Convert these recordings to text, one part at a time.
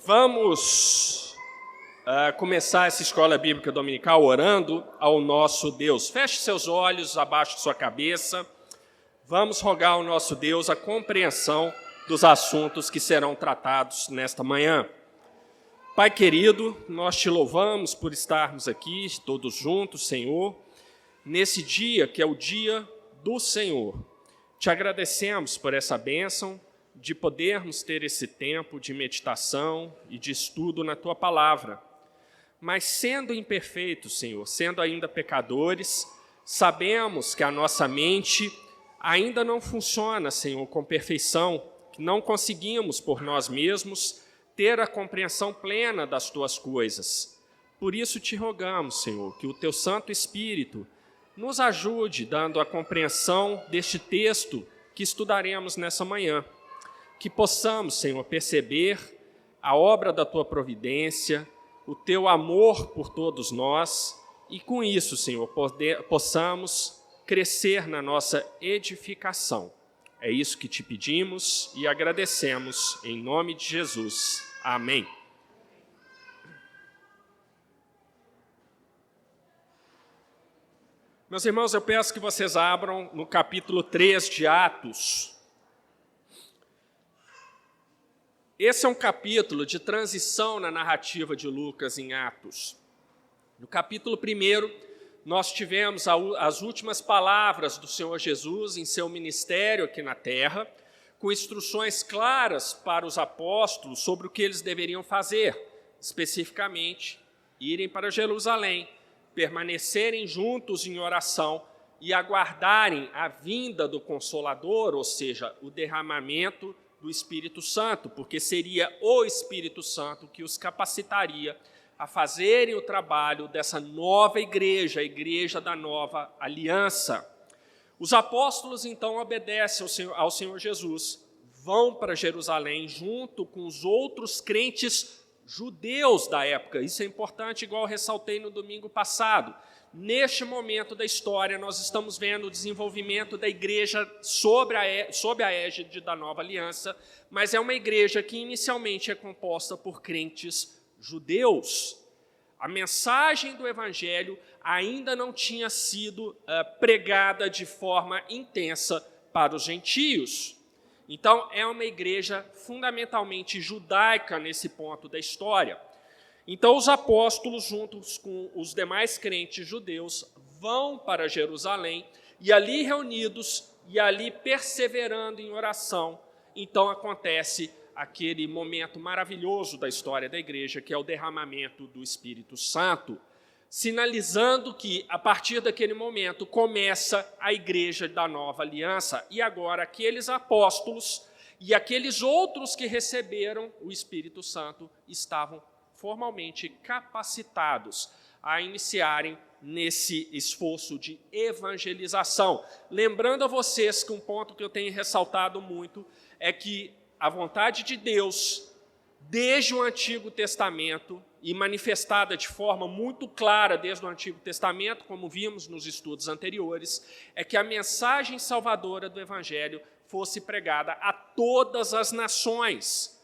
Vamos começar essa escola bíblica dominical orando ao nosso Deus. Feche seus olhos, abaixe sua cabeça. Vamos rogar ao nosso Deus a compreensão dos assuntos que serão tratados nesta manhã. Pai querido, nós te louvamos por estarmos aqui todos juntos, Senhor, nesse dia que é o dia do Senhor. Te agradecemos por essa bênção de podermos ter esse tempo de meditação e de estudo na Tua Palavra. Mas sendo imperfeitos, Senhor, sendo ainda pecadores, sabemos que a nossa mente ainda não funciona, Senhor, com perfeição, que não conseguimos por nós mesmos ter a compreensão plena das Tuas coisas. Por isso te rogamos, Senhor, que o Teu Santo Espírito nos ajude dando a compreensão deste texto que estudaremos nessa manhã. Que possamos, Senhor, perceber a obra da Tua providência, o Teu amor por todos nós e, com isso, Senhor, possamos crescer na nossa edificação. É isso que te pedimos e agradecemos em nome de Jesus. Amém. Meus irmãos, eu peço que vocês abram no capítulo 3 de Atos. Esse é um capítulo de transição na narrativa de Lucas em Atos. No capítulo 1, nós tivemos as últimas palavras do Senhor Jesus em seu ministério aqui na terra, com instruções claras para os apóstolos sobre o que eles deveriam fazer, especificamente, irem para Jerusalém, permanecerem juntos em oração e aguardarem a vinda do Consolador, ou seja, o derramamento do Espírito Santo, porque seria o Espírito Santo que os capacitaria a fazerem o trabalho dessa nova igreja, a igreja da nova aliança. Os apóstolos, então, obedecem ao Senhor Jesus, vão para Jerusalém junto com os outros crentes judeus da época. Isso é importante, igual eu ressaltei no domingo passado. Neste momento da história, nós estamos vendo o desenvolvimento da igreja sob a égide da nova aliança, mas é uma igreja que inicialmente é composta por crentes judeus. A mensagem do evangelho ainda não tinha sido pregada de forma intensa para os gentios. Então, é uma igreja fundamentalmente judaica nesse ponto da história. Então, os apóstolos, juntos com os demais crentes judeus, vão para Jerusalém e ali reunidos e ali perseverando em oração, então acontece aquele momento maravilhoso da história da igreja, que é o derramamento do Espírito Santo, sinalizando que, a partir daquele momento, começa a igreja da nova aliança. E agora, aqueles apóstolos e aqueles outros que receberam o Espírito Santo estavam formalmente capacitados a iniciarem nesse esforço de evangelização. Lembrando a vocês que um ponto que eu tenho ressaltado muito é que a vontade de Deus, desde o Antigo Testamento, e manifestada de forma muito clara desde o Antigo Testamento, como vimos nos estudos anteriores, é que a mensagem salvadora do Evangelho fosse pregada a todas as nações.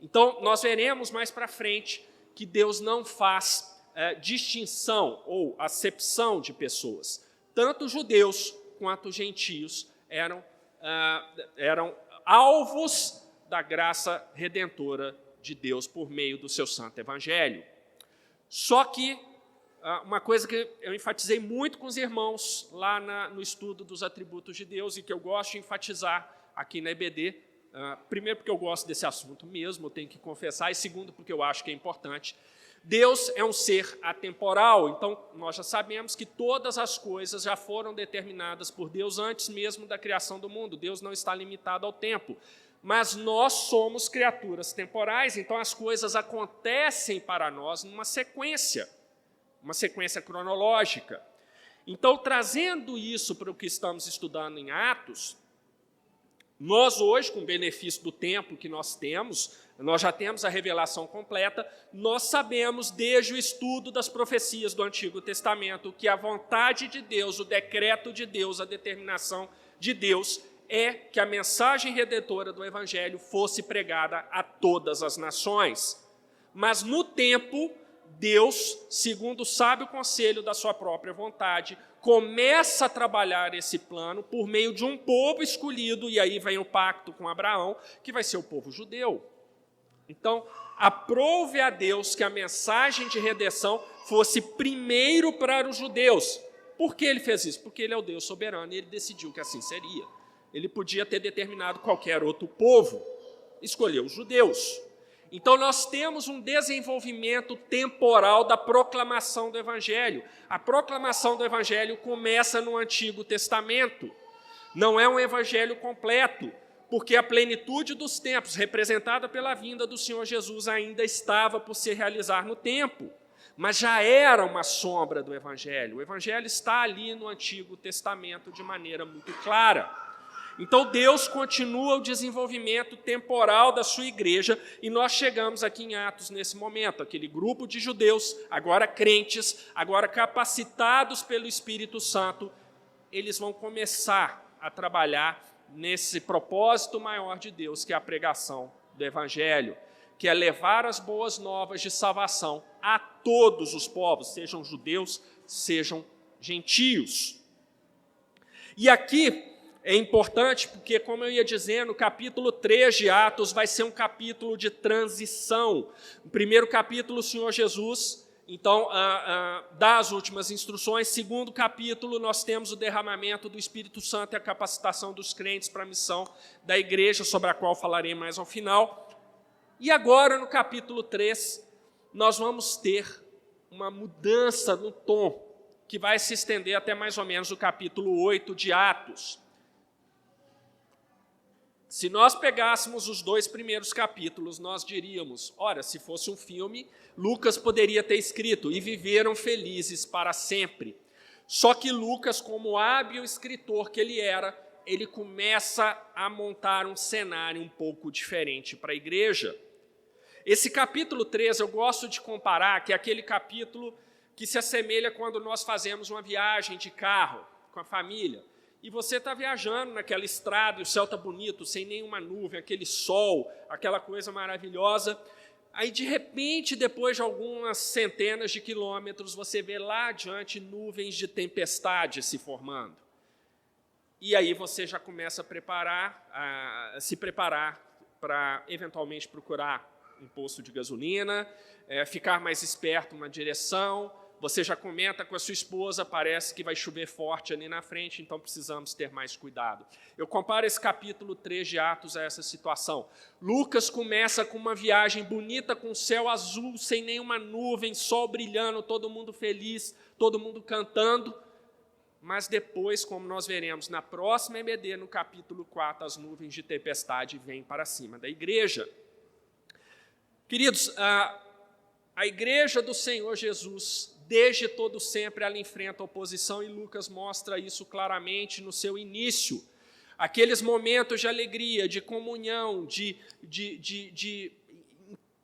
Então, nós veremos mais para frente que Deus não faz distinção ou acepção de pessoas. Tanto judeus quanto gentios eram alvos da graça redentora de Deus por meio do seu santo evangelho. Só que uma coisa que eu enfatizei muito com os irmãos lá no estudo dos atributos de Deus e que eu gosto de enfatizar aqui na EBD, primeiro porque eu gosto desse assunto mesmo, eu tenho que confessar, e segundo porque eu acho que é importante. Deus é um ser atemporal, então nós já sabemos que todas as coisas já foram determinadas por Deus antes mesmo da criação do mundo. Deus não está limitado ao tempo. Mas nós somos criaturas temporais, então as coisas acontecem para nós numa sequência cronológica. Então, trazendo isso para o que estamos estudando em Atos, nós hoje, com o benefício do tempo que nós já temos a revelação completa, nós sabemos desde o estudo das profecias do Antigo Testamento que a vontade de Deus, o decreto de Deus, a determinação de Deus é que a mensagem redentora do Evangelho fosse pregada a todas as nações. Mas, no tempo, Deus, segundo o sábio conselho da sua própria vontade, começa a trabalhar esse plano por meio de um povo escolhido, e aí vem o pacto com Abraão, que vai ser o povo judeu. Então, aprove a Deus que a mensagem de redenção fosse primeiro para os judeus. Por que ele fez isso? Porque ele é o Deus soberano e ele decidiu que assim seria. Ele podia ter determinado qualquer outro povo, escolheu os judeus. Então, nós temos um desenvolvimento temporal da proclamação do Evangelho. A proclamação do Evangelho começa no Antigo Testamento. Não é um Evangelho completo, porque a plenitude dos tempos, representada pela vinda do Senhor Jesus, ainda estava por se realizar no tempo, mas já era uma sombra do Evangelho. O Evangelho está ali no Antigo Testamento de maneira muito clara. Então, Deus continua o desenvolvimento temporal da sua igreja, e nós chegamos aqui em Atos nesse momento, aquele grupo de judeus, agora crentes, agora capacitados pelo Espírito Santo, eles vão começar a trabalhar nesse propósito maior de Deus, que é a pregação do Evangelho, que é levar as boas novas de salvação a todos os povos, sejam judeus, sejam gentios. E aqui é importante porque, como eu ia dizendo, o capítulo 3 de Atos vai ser um capítulo de transição. No primeiro capítulo, o Senhor Jesus, então, dá as últimas instruções. Segundo capítulo, nós temos o derramamento do Espírito Santo e a capacitação dos crentes para a missão da igreja, sobre a qual falarei mais ao final. E agora, no capítulo 3, nós vamos ter uma mudança no tom, que vai se estender até mais ou menos o capítulo 8 de Atos. Se nós pegássemos os 2 primeiros capítulos, nós diríamos, ora, se fosse um filme, Lucas poderia ter escrito, e viveram felizes para sempre. Só que Lucas, como hábil escritor que ele era, ele começa a montar um cenário um pouco diferente para a igreja. Esse capítulo 3, eu gosto de comparar, que é aquele capítulo que se assemelha quando nós fazemos uma viagem de carro com a família. E você está viajando naquela estrada, e o céu está bonito, sem nenhuma nuvem, aquele sol, aquela coisa maravilhosa. Aí, de repente, depois de algumas centenas de quilômetros, você vê lá adiante nuvens de tempestade se formando. E aí você já começa a se preparar para, eventualmente, procurar um posto de gasolina, ficar mais esperto na direção. Você já comenta com a sua esposa, parece que vai chover forte ali na frente, então precisamos ter mais cuidado. Eu comparo esse capítulo 3 de Atos a essa situação. Lucas começa com uma viagem bonita, com céu azul, sem nenhuma nuvem, sol brilhando, todo mundo feliz, todo mundo cantando. Mas depois, como nós veremos na próxima EBD, no capítulo 4, as nuvens de tempestade vêm para cima da igreja. Queridos, a igreja do Senhor Jesus, desde todo sempre, ela enfrenta oposição, e Lucas mostra isso claramente no seu início. Aqueles momentos de alegria, de comunhão, de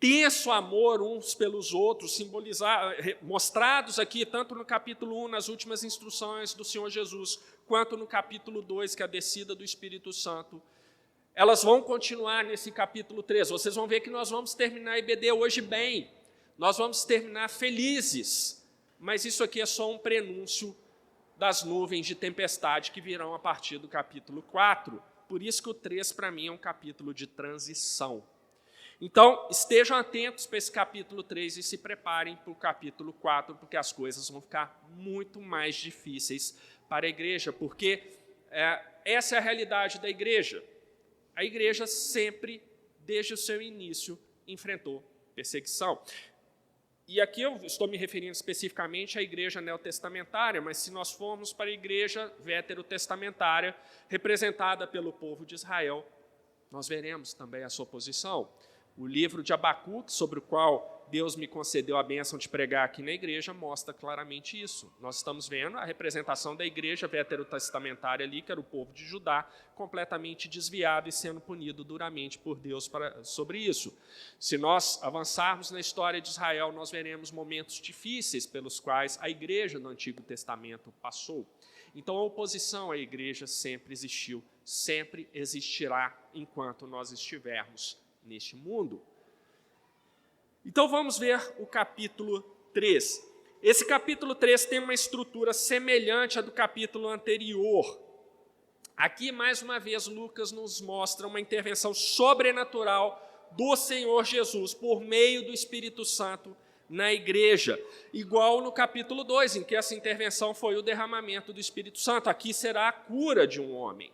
intenso amor uns pelos outros, mostrados aqui, tanto no capítulo 1, nas últimas instruções do Senhor Jesus, quanto no capítulo 2, que é a descida do Espírito Santo. Elas vão continuar nesse capítulo 3. Vocês vão ver que nós vamos terminar a IBD hoje bem. Nós vamos terminar felizes. Mas isso aqui é só um prenúncio das nuvens de tempestade que virão a partir do capítulo 4. Por isso que o 3, para mim, é um capítulo de transição. Então, estejam atentos para esse capítulo 3 e se preparem para o capítulo 4, porque as coisas vão ficar muito mais difíceis para a igreja, porque essa é a realidade da igreja. A igreja sempre, desde o seu início, enfrentou perseguição. E aqui eu estou me referindo especificamente à igreja neotestamentária, mas se nós formos para a igreja veterotestamentária, representada pelo povo de Israel, nós veremos também a sua posição. O livro de Abacuque, sobre o qual Deus me concedeu a bênção de pregar aqui na igreja, mostra claramente isso. Nós estamos vendo a representação da igreja veterotestamentária ali, que era o povo de Judá, completamente desviado e sendo punido duramente por Deus sobre isso. Se nós avançarmos na história de Israel, nós veremos momentos difíceis pelos quais a igreja do Antigo Testamento passou. Então, a oposição à igreja sempre existiu, sempre existirá enquanto nós estivermos neste mundo. Então, vamos ver o capítulo 3. Esse capítulo 3 tem uma estrutura semelhante à do capítulo anterior. Aqui, mais uma vez, Lucas nos mostra uma intervenção sobrenatural do Senhor Jesus por meio do Espírito Santo na igreja, igual no capítulo 2, em que essa intervenção foi o derramamento do Espírito Santo. Aqui será a cura de um homem.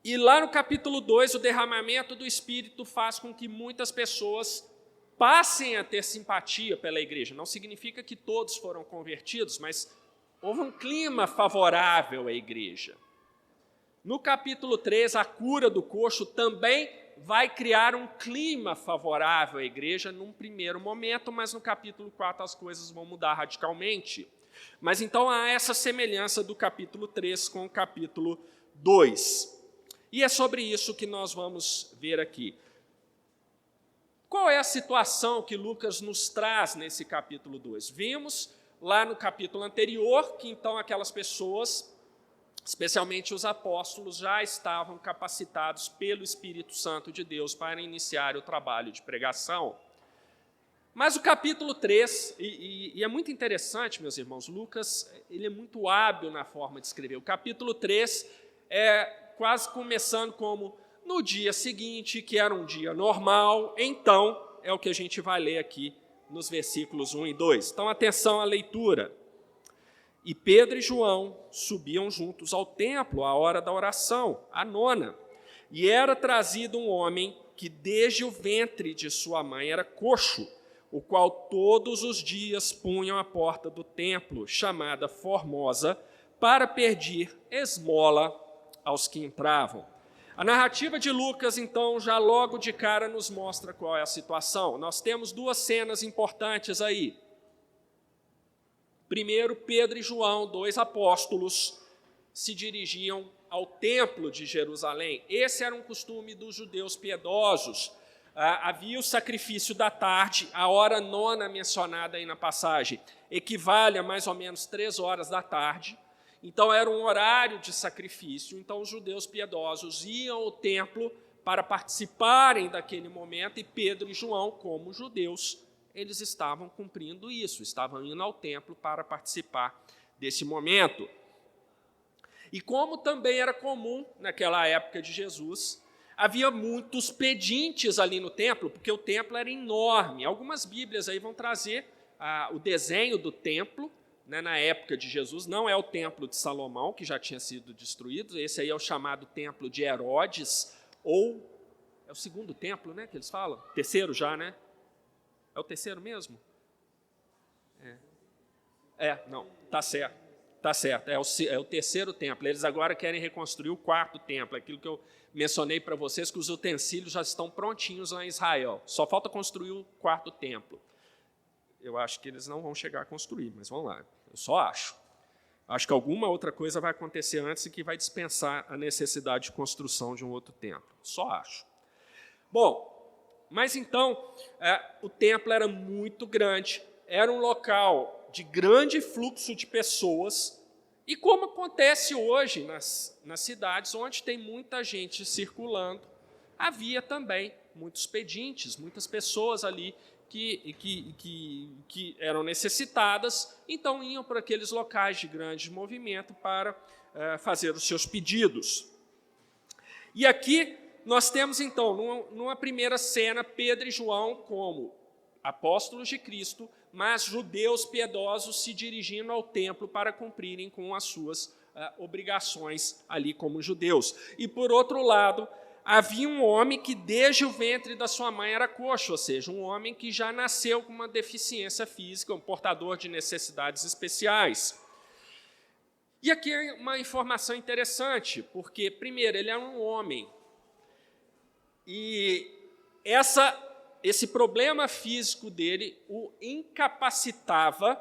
E lá no capítulo 2, o derramamento do Espírito faz com que muitas pessoas passem a ter simpatia pela igreja. Não significa que todos foram convertidos, mas houve um clima favorável à igreja. No capítulo 3, a cura do coxo também vai criar um clima favorável à igreja num primeiro momento, mas no capítulo 4 as coisas vão mudar radicalmente. Mas então há essa semelhança do capítulo 3 com o capítulo 2. E é sobre isso que nós vamos ver aqui. Qual é a situação que Lucas nos traz nesse capítulo 2? Vimos lá no capítulo anterior que então aquelas pessoas, especialmente os apóstolos, já estavam capacitados pelo Espírito Santo de Deus para iniciar o trabalho de pregação. Mas o capítulo 3, e é muito interessante, meus irmãos, Lucas ele é muito hábil na forma de escrever. O capítulo 3 é quase começando como no dia seguinte, que era um dia normal, então é o que a gente vai ler aqui nos versículos 1 e 2. Então, atenção à leitura. E Pedro e João subiam juntos ao templo à hora da oração, a nona. E era trazido um homem que desde o ventre de sua mãe era coxo, o qual todos os dias punham à porta do templo, chamada Formosa, para pedir esmola aos que entravam. A narrativa de Lucas, então, já logo de cara nos mostra qual é a situação. Nós temos duas cenas importantes aí. Primeiro, Pedro e João, dois apóstolos, se dirigiam ao templo de Jerusalém. Esse era um costume dos judeus piedosos. Havia o sacrifício da tarde, a hora nona mencionada aí na passagem, equivale a mais ou menos 3 horas da tarde. Então, era um horário de sacrifício. Então, os judeus piedosos iam ao templo para participarem daquele momento, e Pedro e João, como judeus, eles estavam cumprindo isso, estavam indo ao templo para participar desse momento. E como também era comum naquela época de Jesus, havia muitos pedintes ali no templo, porque o templo era enorme. Algumas Bíblias aí vão trazer o desenho do templo, né, na época de Jesus. Não é o templo de Salomão, que já tinha sido destruído, esse aí é o chamado templo de Herodes, ou é o segundo templo, né, que eles falam? Terceiro já, né? É o terceiro mesmo? Não, tá certo. Tá certo, é o terceiro templo. Eles agora querem reconstruir o quarto templo, aquilo que eu mencionei para vocês, que os utensílios já estão prontinhos lá em Israel. Só falta construir o quarto templo. Eu acho que eles não vão chegar a construir, mas vamos lá. Eu só acho. Acho que alguma outra coisa vai acontecer antes e que vai dispensar a necessidade de construção de um outro templo. Só acho. Bom, mas então, o templo era muito grande, era um local de grande fluxo de pessoas, e como acontece hoje nas cidades onde tem muita gente circulando, havia também muitos pedintes, muitas pessoas ali que eram necessitadas, então iam para aqueles locais de grande movimento para fazer os seus pedidos. E aqui nós temos, então, numa primeira cena, Pedro e João como apóstolos de Cristo, mas judeus piedosos se dirigindo ao templo para cumprirem com as suas obrigações ali como judeus. E, por outro lado, havia um homem que desde o ventre da sua mãe era coxo, ou seja, um homem que já nasceu com uma deficiência física, um portador de necessidades especiais. E aqui é uma informação interessante, porque, primeiro, ele era um homem, e esse problema físico dele o incapacitava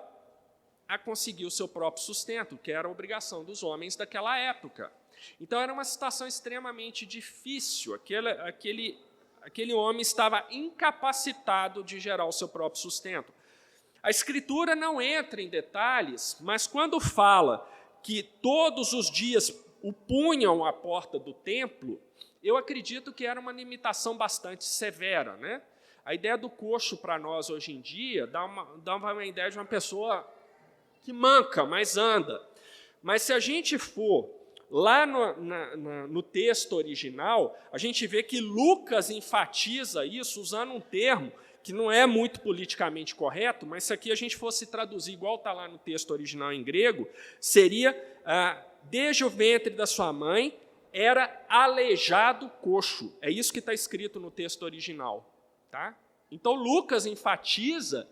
a conseguir o seu próprio sustento, que era a obrigação dos homens daquela época. Então, era uma situação extremamente difícil. Aquele homem estava incapacitado de gerar o seu próprio sustento. A Escritura não entra em detalhes, mas quando fala que todos os dias o punham à porta do templo, eu acredito que era uma limitação bastante severa, né? A ideia do coxo para nós hoje em dia dá uma ideia de uma pessoa que manca, mas anda. Mas se a gente for lá no texto original, a gente vê que Lucas enfatiza isso usando um termo que não é muito politicamente correto, mas se aqui a gente fosse traduzir igual está lá no texto original em grego, seria, desde o ventre da sua mãe, era aleijado coxo. É isso que está escrito no texto original. Tá? Então, Lucas enfatiza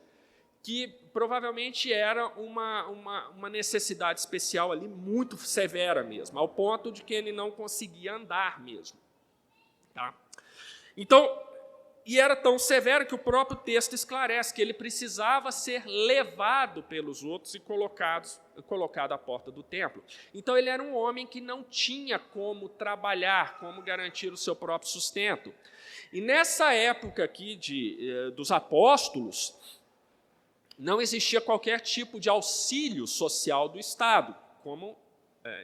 que provavelmente era uma necessidade especial ali muito severa mesmo, ao ponto de que ele não conseguia andar mesmo. Tá? Então, e era tão severo que o próprio texto esclarece que ele precisava ser levado pelos outros e colocado à porta do templo. Então, ele era um homem que não tinha como trabalhar, como garantir o seu próprio sustento. E nessa época aqui dos apóstolos, não existia qualquer tipo de auxílio social do Estado, como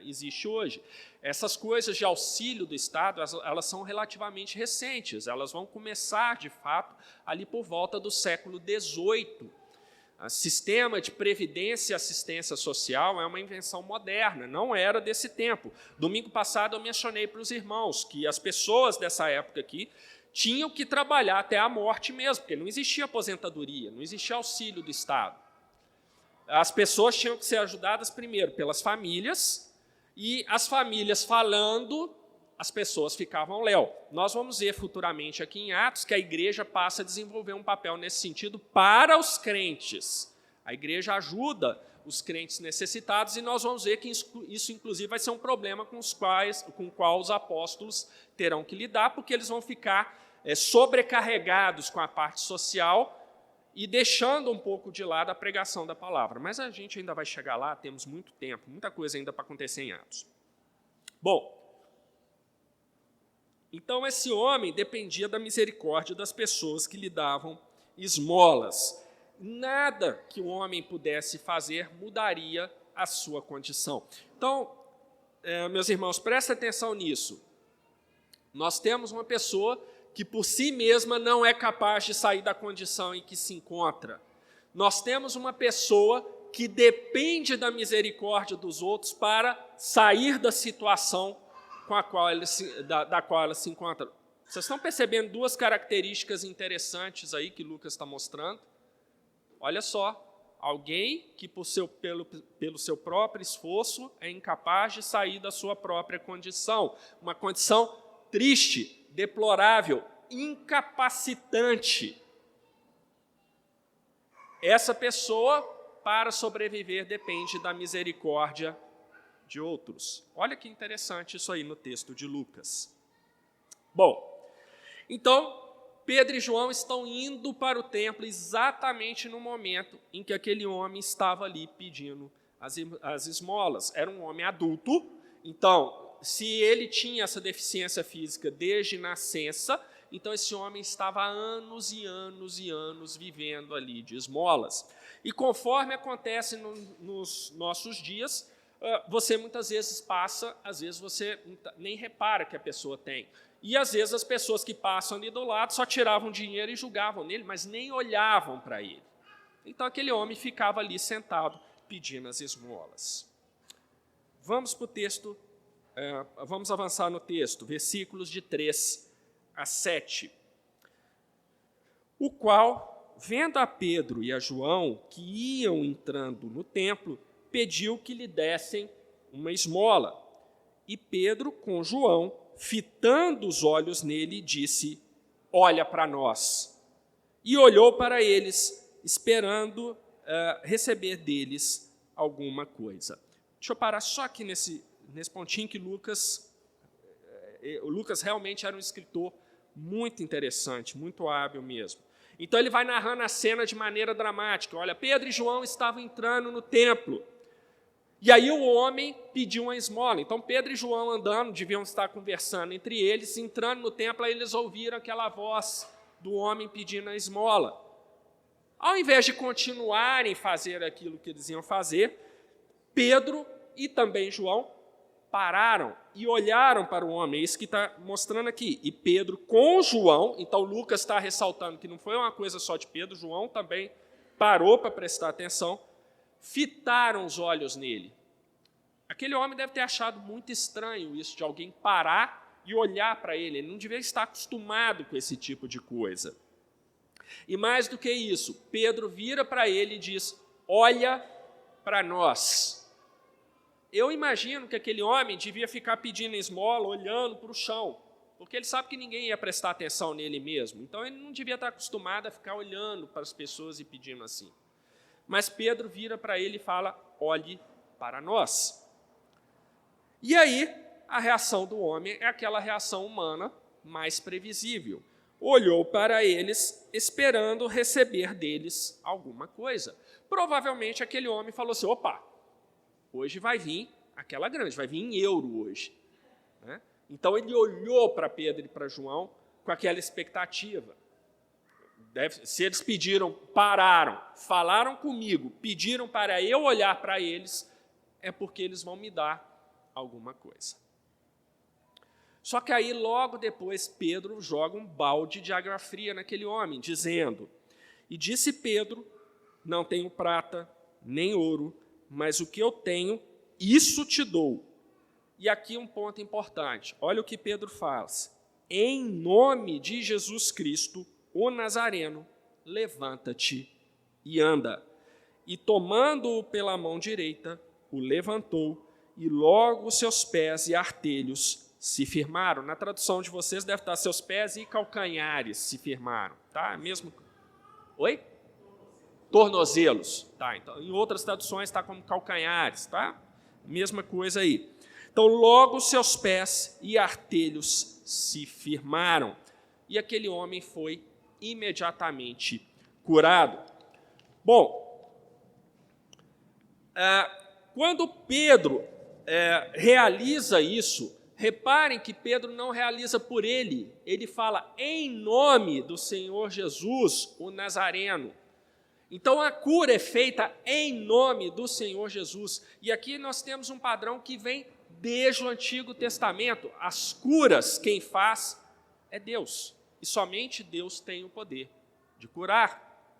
existe hoje. Essas coisas de auxílio do Estado, elas são relativamente recentes, elas vão começar, de fato, ali por volta do século XVIII. O sistema de previdência e assistência social é uma invenção moderna, não era desse tempo. Domingo passado eu mencionei para os irmãos que as pessoas dessa época aqui tinham que trabalhar até a morte mesmo, porque não existia aposentadoria, não existia auxílio do Estado. As pessoas tinham que ser ajudadas primeiro pelas famílias, e as famílias falando, as pessoas ficavam léu. Nós vamos ver futuramente aqui em Atos que a igreja passa a desenvolver um papel nesse sentido para os crentes. A igreja ajuda os crentes necessitados, e nós vamos ver que isso inclusive, vai ser um problema com o qual os apóstolos terão que lidar, porque eles vão ficar sobrecarregados com a parte social e deixando um pouco de lado a pregação da palavra. Mas a gente ainda vai chegar lá, temos muito tempo, muita coisa ainda para acontecer em Atos. Bom, então esse homem dependia da misericórdia das pessoas que lhe davam esmolas. Nada que o homem pudesse fazer mudaria a sua condição. Então, meus irmãos, prestem atenção nisso. Nós temos uma pessoa que por si mesma não é capaz de sair da condição em que se encontra. Nós temos uma pessoa que depende da misericórdia dos outros para sair da situação da qual ela se encontra. Vocês estão percebendo duas características interessantes aí que Lucas está mostrando? Olha só, alguém que pelo seu próprio esforço é incapaz de sair da sua própria condição. Uma condição triste, deplorável, incapacitante. Essa pessoa, para sobreviver, depende da misericórdia de outros. Olha que interessante isso aí no texto de Lucas. Bom, então, Pedro e João estão indo para o templo exatamente no momento em que aquele homem estava ali pedindo as esmolas. Era um homem adulto, então, se ele tinha essa deficiência física desde nascença, então esse homem estava há anos e anos e anos vivendo ali de esmolas. E conforme acontece nos nossos dias, você muitas vezes passa, às vezes você nem repara que a pessoa tem. E às vezes as pessoas que passam ali do lado só tiravam dinheiro e julgavam nele, mas nem olhavam para ele. Então aquele homem ficava ali sentado pedindo as esmolas. Vamos para o texto. Vamos avançar no texto, versículos de 3 a 7. O qual, vendo a Pedro e a João, que iam entrando no templo, pediu que lhe dessem uma esmola. E Pedro, com João, fitando os olhos nele, disse: olha para nós. E olhou para eles, esperando receber deles alguma coisa. Deixa eu parar só aqui nesse pontinho que Lucas realmente era um escritor muito interessante, muito hábil mesmo. Então ele vai narrando a cena de maneira dramática. Olha, Pedro e João estavam entrando no templo, e aí o homem pediu uma esmola. Então Pedro e João andando, deviam estar conversando entre eles, entrando no templo, aí eles ouviram aquela voz do homem pedindo a esmola. Ao invés de continuarem a fazer aquilo que eles iam fazer, Pedro e também João pararam e olharam para o homem. É isso que está mostrando aqui. E Pedro com João, então Lucas está ressaltando que não foi uma coisa só de Pedro, João também parou para prestar atenção, fitaram os olhos nele. Aquele homem deve ter achado muito estranho isso, de alguém parar e olhar para ele. Ele não devia estar acostumado com esse tipo de coisa. E mais do que isso, Pedro vira para ele e diz: olha para nós. Eu imagino que aquele homem devia ficar pedindo esmola, olhando para o chão, porque ele sabe que ninguém ia prestar atenção nele mesmo. Então ele não devia estar acostumado a ficar olhando para as pessoas e pedindo assim. Mas Pedro vira para ele e fala: olhe para nós. E aí, a reação do homem é aquela reação humana mais previsível. Olhou para eles, esperando receber deles alguma coisa. Provavelmente aquele homem falou assim: opa, hoje vai vir aquela grande, vai vir em euro hoje. Né? Então ele olhou para Pedro e para João com aquela expectativa. Se eles pediram, pararam, falaram comigo, pediram para eu olhar para eles, é porque eles vão me dar alguma coisa. Só que aí, logo depois, Pedro joga um balde de água fria naquele homem, dizendo: e disse Pedro, não tenho prata, nem ouro, mas o que eu tenho, isso te dou. E aqui um ponto importante, olha o que Pedro faz: em nome de Jesus Cristo, o Nazareno, levanta-te e anda. E tomando-o pela mão direita, o levantou, e logo os seus pés e artelhos se firmaram. Na tradução de vocês deve estar seus pés e calcanhares se firmaram, tá? Mesmo. Oi? Tornozelos, tá? Então, em outras traduções está como calcanhares, tá? Mesma coisa aí. Então, logo os seus pés e artelhos se firmaram, e aquele homem foi imediatamente curado. Bom, quando Pedro realiza isso, reparem que Pedro não realiza por ele, ele fala em nome do Senhor Jesus, o Nazareno. Então a cura é feita em nome do Senhor Jesus. E aqui nós temos um padrão que vem desde o Antigo Testamento. As curas, quem faz é Deus. E somente Deus tem o poder de curar.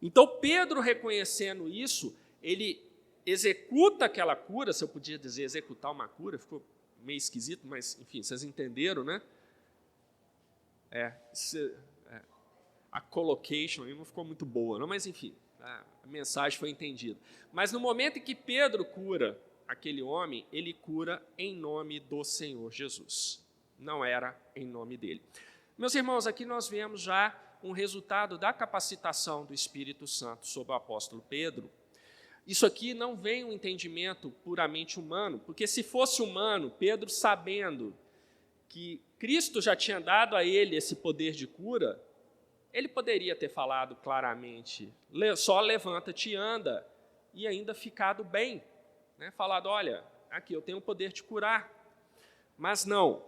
Então Pedro, reconhecendo isso, ele executa aquela cura, se eu podia dizer executar uma cura, ficou meio esquisito, mas, enfim, vocês entenderam, né? A collocation aí não ficou muito boa, não, mas, enfim, a mensagem foi entendida. Mas no momento em que Pedro cura aquele homem, ele cura em nome do Senhor Jesus. Não era em nome dele. Meus irmãos, aqui nós vemos já um resultado da capacitação do Espírito Santo sobre o apóstolo Pedro. Isso aqui não vem um entendimento puramente humano, porque se fosse humano, Pedro, sabendo que Cristo já tinha dado a ele esse poder de cura, ele poderia ter falado claramente: só levanta-te e anda, e ainda ficado bem, né? Falado: olha, aqui eu tenho o poder de curar. Mas não,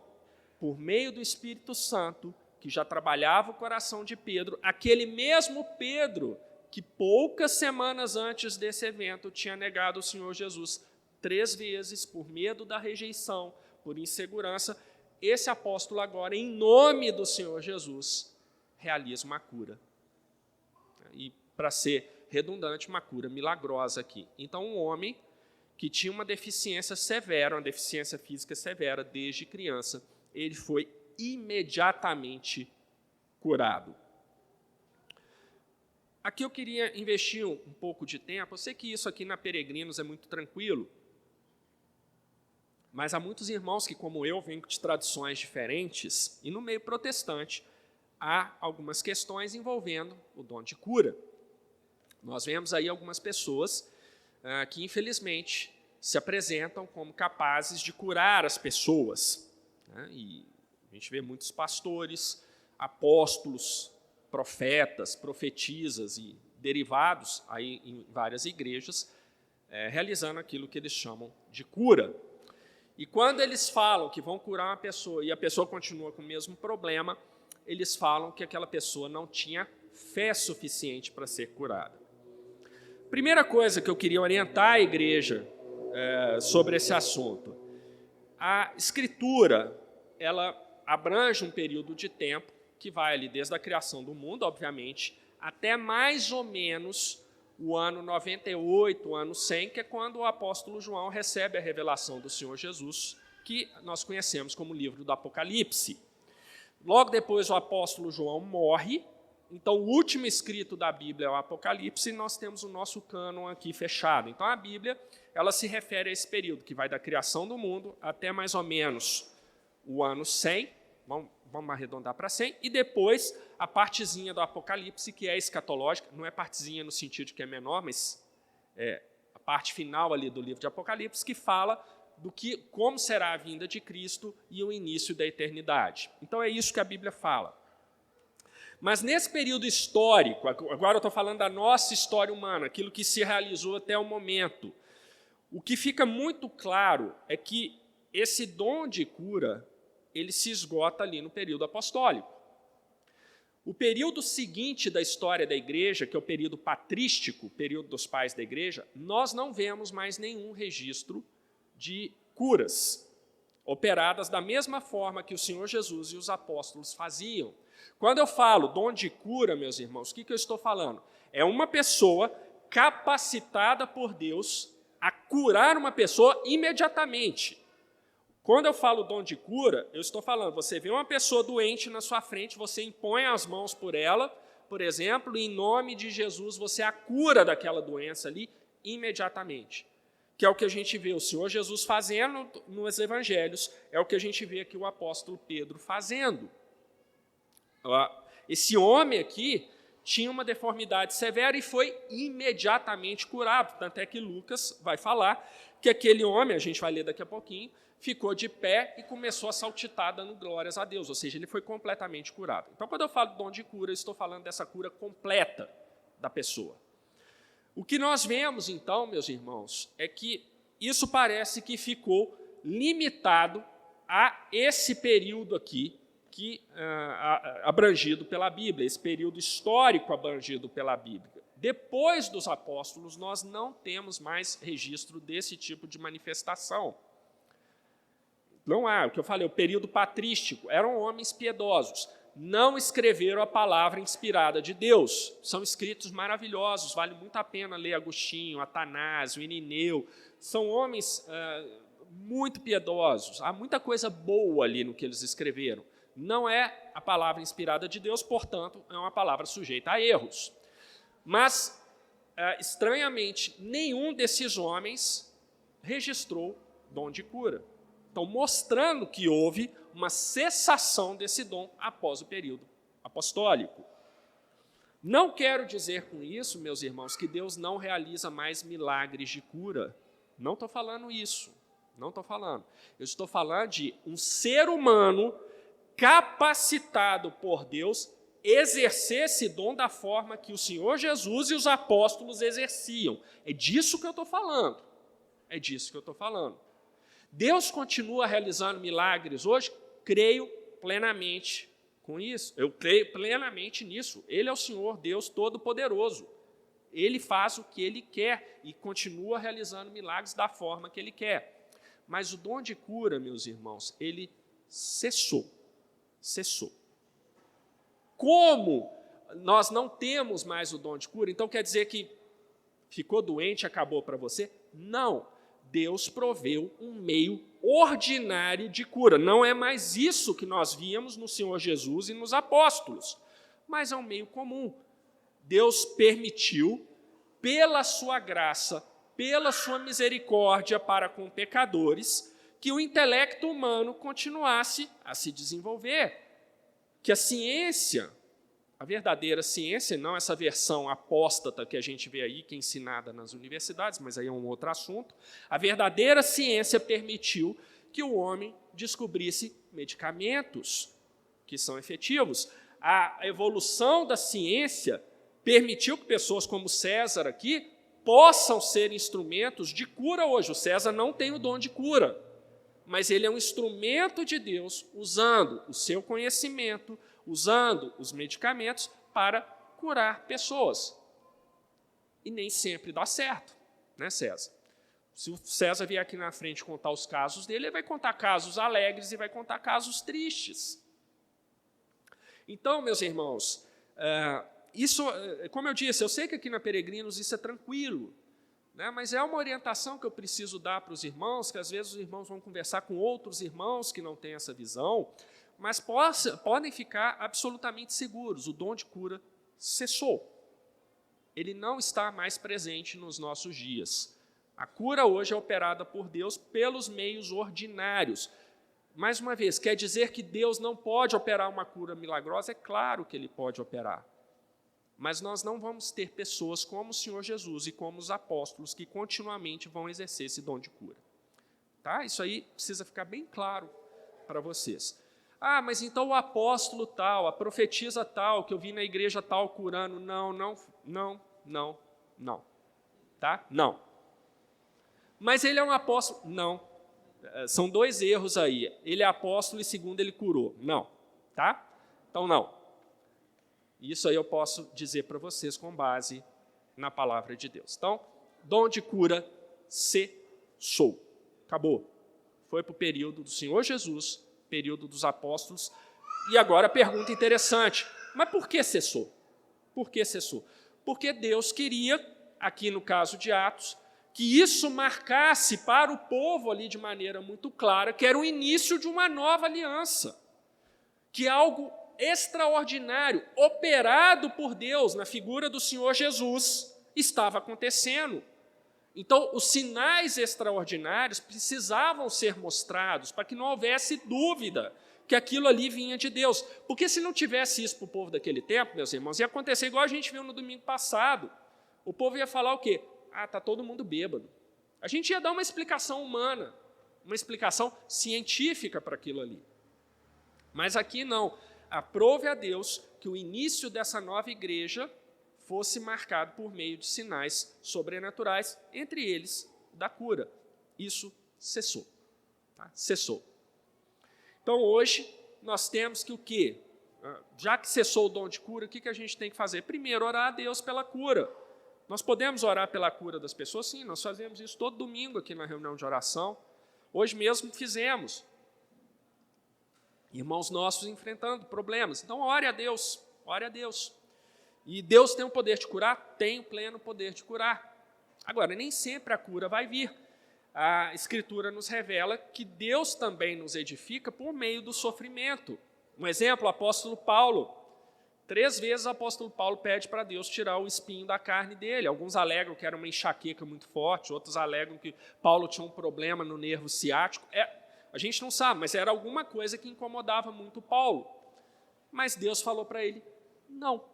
por meio do Espírito Santo, que já trabalhava o coração de Pedro, aquele mesmo Pedro que poucas semanas antes desse evento tinha negado o Senhor Jesus 3 vezes por medo da rejeição, por insegurança, esse apóstolo agora, em nome do Senhor Jesus, realiza uma cura. E, para ser redundante, uma cura milagrosa aqui. Então, um homem que tinha uma deficiência severa, uma deficiência física severa desde criança, ele foi imediatamente curado. Aqui eu queria investir um pouco de tempo. Eu sei que isso aqui na Peregrinos é muito tranquilo, mas há muitos irmãos que, como eu, vêm de tradições diferentes, e no meio protestante há algumas questões envolvendo o dom de cura. Nós vemos aí algumas pessoas que, infelizmente, se apresentam como capazes de curar as pessoas, né? E a gente vê muitos pastores, apóstolos, profetas, profetisas e derivados aí em várias igrejas, realizando aquilo que eles chamam de cura. E quando eles falam que vão curar uma pessoa e a pessoa continua com o mesmo problema, eles falam que aquela pessoa não tinha fé suficiente para ser curada. Primeira coisa que eu queria orientar a igreja sobre esse assunto. A Escritura, ela abrange um período de tempo que vai ali desde a criação do mundo, obviamente, até mais ou menos o ano 98, o ano 100, que é quando o apóstolo João recebe a revelação do Senhor Jesus, que nós conhecemos como o livro do Apocalipse. Logo depois o apóstolo João morre, então o último escrito da Bíblia é o Apocalipse, e nós temos o nosso cânon aqui fechado. Então a Bíblia, ela se refere a esse período, que vai da criação do mundo até mais ou menos o ano 100, vamos arredondar para 100, e depois a partezinha do Apocalipse, que é escatológica, não é partezinha no sentido de que é menor, mas é a parte final ali do livro de Apocalipse, que fala como será a vinda de Cristo e o início da eternidade. Então é isso que a Bíblia fala. Mas nesse período histórico, agora eu estou falando da nossa história humana, aquilo que se realizou até o momento, o que fica muito claro é que esse dom de cura, ele se esgota ali no período apostólico. O período seguinte da história da igreja, que é o período patrístico, o período dos pais da igreja, nós não vemos mais nenhum registro de curas operadas da mesma forma que o Senhor Jesus e os apóstolos faziam. Quando eu falo dom de cura, meus irmãos, o que eu estou falando? É uma pessoa capacitada por Deus a curar uma pessoa imediatamente. Quando eu falo dom de cura, eu estou falando, você vê uma pessoa doente na sua frente, você impõe as mãos por ela, por exemplo, e em nome de Jesus você a cura daquela doença ali imediatamente. Que é o que a gente vê o Senhor Jesus fazendo nos evangelhos, é o que a gente vê aqui o apóstolo Pedro fazendo. Esse homem aqui tinha uma deformidade severa e foi imediatamente curado. Tanto é que Lucas vai falar que aquele homem, a gente vai ler daqui a pouquinho, ficou de pé e começou a saltitar dando glórias a Deus, ou seja, ele foi completamente curado. Então, quando eu falo de dom de cura, eu estou falando dessa cura completa da pessoa. O que nós vemos, então, meus irmãos, é que isso parece que ficou limitado a esse período aqui, abrangido pela Bíblia, esse período histórico abrangido pela Bíblia. Depois dos apóstolos, nós não temos mais registro desse tipo de manifestação. Não há, o que eu falei, o período patrístico, eram homens piedosos, não escreveram a palavra inspirada de Deus. São escritos maravilhosos, vale muito a pena ler Agostinho, Atanásio, Irineu. São homens muito piedosos, há muita coisa boa ali no que eles escreveram. Não é a palavra inspirada de Deus, portanto, é uma palavra sujeita a erros. Mas, estranhamente, nenhum desses homens registrou dom de cura. Então, mostrando que houve uma cessação desse dom após o período apostólico. Não quero dizer com isso, meus irmãos, que Deus não realiza mais milagres de cura. Não estou falando isso. Não estou falando. Eu estou falando de um ser humano capacitado por Deus exercer esse dom da forma que o Senhor Jesus e os apóstolos exerciam. É disso que eu estou falando. É disso que eu estou falando. Deus continua realizando milagres hoje? Creio plenamente com isso. Eu creio plenamente nisso. Ele é o Senhor Deus Todo-Poderoso. Ele faz o que Ele quer e continua realizando milagres da forma que Ele quer. Mas o dom de cura, meus irmãos, ele cessou. Cessou. Como nós não temos mais o dom de cura, então quer dizer que ficou doente e acabou para você? Não. Deus proveu um meio ordinário de cura. Não é mais isso que nós víamos no Senhor Jesus e nos apóstolos, mas é um meio comum. Deus permitiu, pela sua graça, pela sua misericórdia para com pecadores, que o intelecto humano continuasse a se desenvolver, que a ciência, a verdadeira ciência, não essa versão apóstata que a gente vê aí, que é ensinada nas universidades, mas aí é um outro assunto, a verdadeira ciência permitiu que o homem descobrisse medicamentos que são efetivos. A evolução da ciência permitiu que pessoas como César aqui possam ser instrumentos de cura hoje. O César não tem o dom de cura, mas ele é um instrumento de Deus usando o seu conhecimento, usando os medicamentos para curar pessoas. E nem sempre dá certo, né, César? Se o César vier aqui na frente contar os casos dele, ele vai contar casos alegres e vai contar casos tristes. Então, meus irmãos, isso, como eu disse, eu sei que aqui na Peregrinos isso é tranquilo, né, mas é uma orientação que eu preciso dar para os irmãos, que às vezes os irmãos vão conversar com outros irmãos que não têm essa visão, mas podem ficar absolutamente seguros, o dom de cura cessou. Ele não está mais presente nos nossos dias. A cura hoje é operada por Deus pelos meios ordinários. Mais uma vez, quer dizer que Deus não pode operar uma cura milagrosa? É claro que Ele pode operar. Mas nós não vamos ter pessoas como o Senhor Jesus e como os apóstolos que continuamente vão exercer esse dom de cura. Tá? Isso aí precisa ficar bem claro para vocês. Ah, mas então o apóstolo tal, a profetisa tal, que eu vi na igreja tal curando. Não. Tá? Não. Mas ele é um apóstolo? Não. São dois erros aí. Ele é apóstolo e segundo ele curou. Não. Tá? Então não. Isso aí eu posso dizer para vocês com base na palavra de Deus. Então, dom de cura cessou. Acabou. Foi para o período do Senhor Jesus, período dos apóstolos. E agora a pergunta interessante. Mas por que cessou? Por que cessou? Porque Deus queria, aqui no caso de Atos, que isso marcasse para o povo ali de maneira muito clara, que era o início de uma nova aliança, que algo extraordinário, operado por Deus na figura do Senhor Jesus, estava acontecendo. Então, os sinais extraordinários precisavam ser mostrados para que não houvesse dúvida que aquilo ali vinha de Deus. Porque se não tivesse isso para o povo daquele tempo, meus irmãos, ia acontecer igual a gente viu no domingo passado. O povo ia falar o quê? Ah, está todo mundo bêbado. A gente ia dar uma explicação humana, uma explicação científica para aquilo ali. Mas aqui não. Aprove a Deus que o início dessa nova igreja fosse marcado por meio de sinais sobrenaturais, entre eles da cura. Isso cessou. Tá? Cessou. Então, hoje, nós temos que o quê? Já que cessou o dom de cura, o que a gente tem que fazer? Primeiro, orar a Deus pela cura. Nós podemos orar pela cura das pessoas? Sim, nós fazemos isso todo domingo aqui na reunião de oração. Hoje mesmo fizemos. Irmãos nossos enfrentando problemas. Então, ore a Deus, ore a Deus. E Deus tem o poder de curar? Tem o pleno poder de curar. Agora, nem sempre a cura vai vir. A Escritura nos revela que Deus também nos edifica por meio do sofrimento. Um exemplo, o apóstolo Paulo. 3 vezes o apóstolo Paulo pede para Deus tirar o espinho da carne dele. Alguns alegam que era uma enxaqueca muito forte, outros alegam que Paulo tinha um problema no nervo ciático. A gente não sabe, mas era alguma coisa que incomodava muito Paulo. Mas Deus falou para ele, não,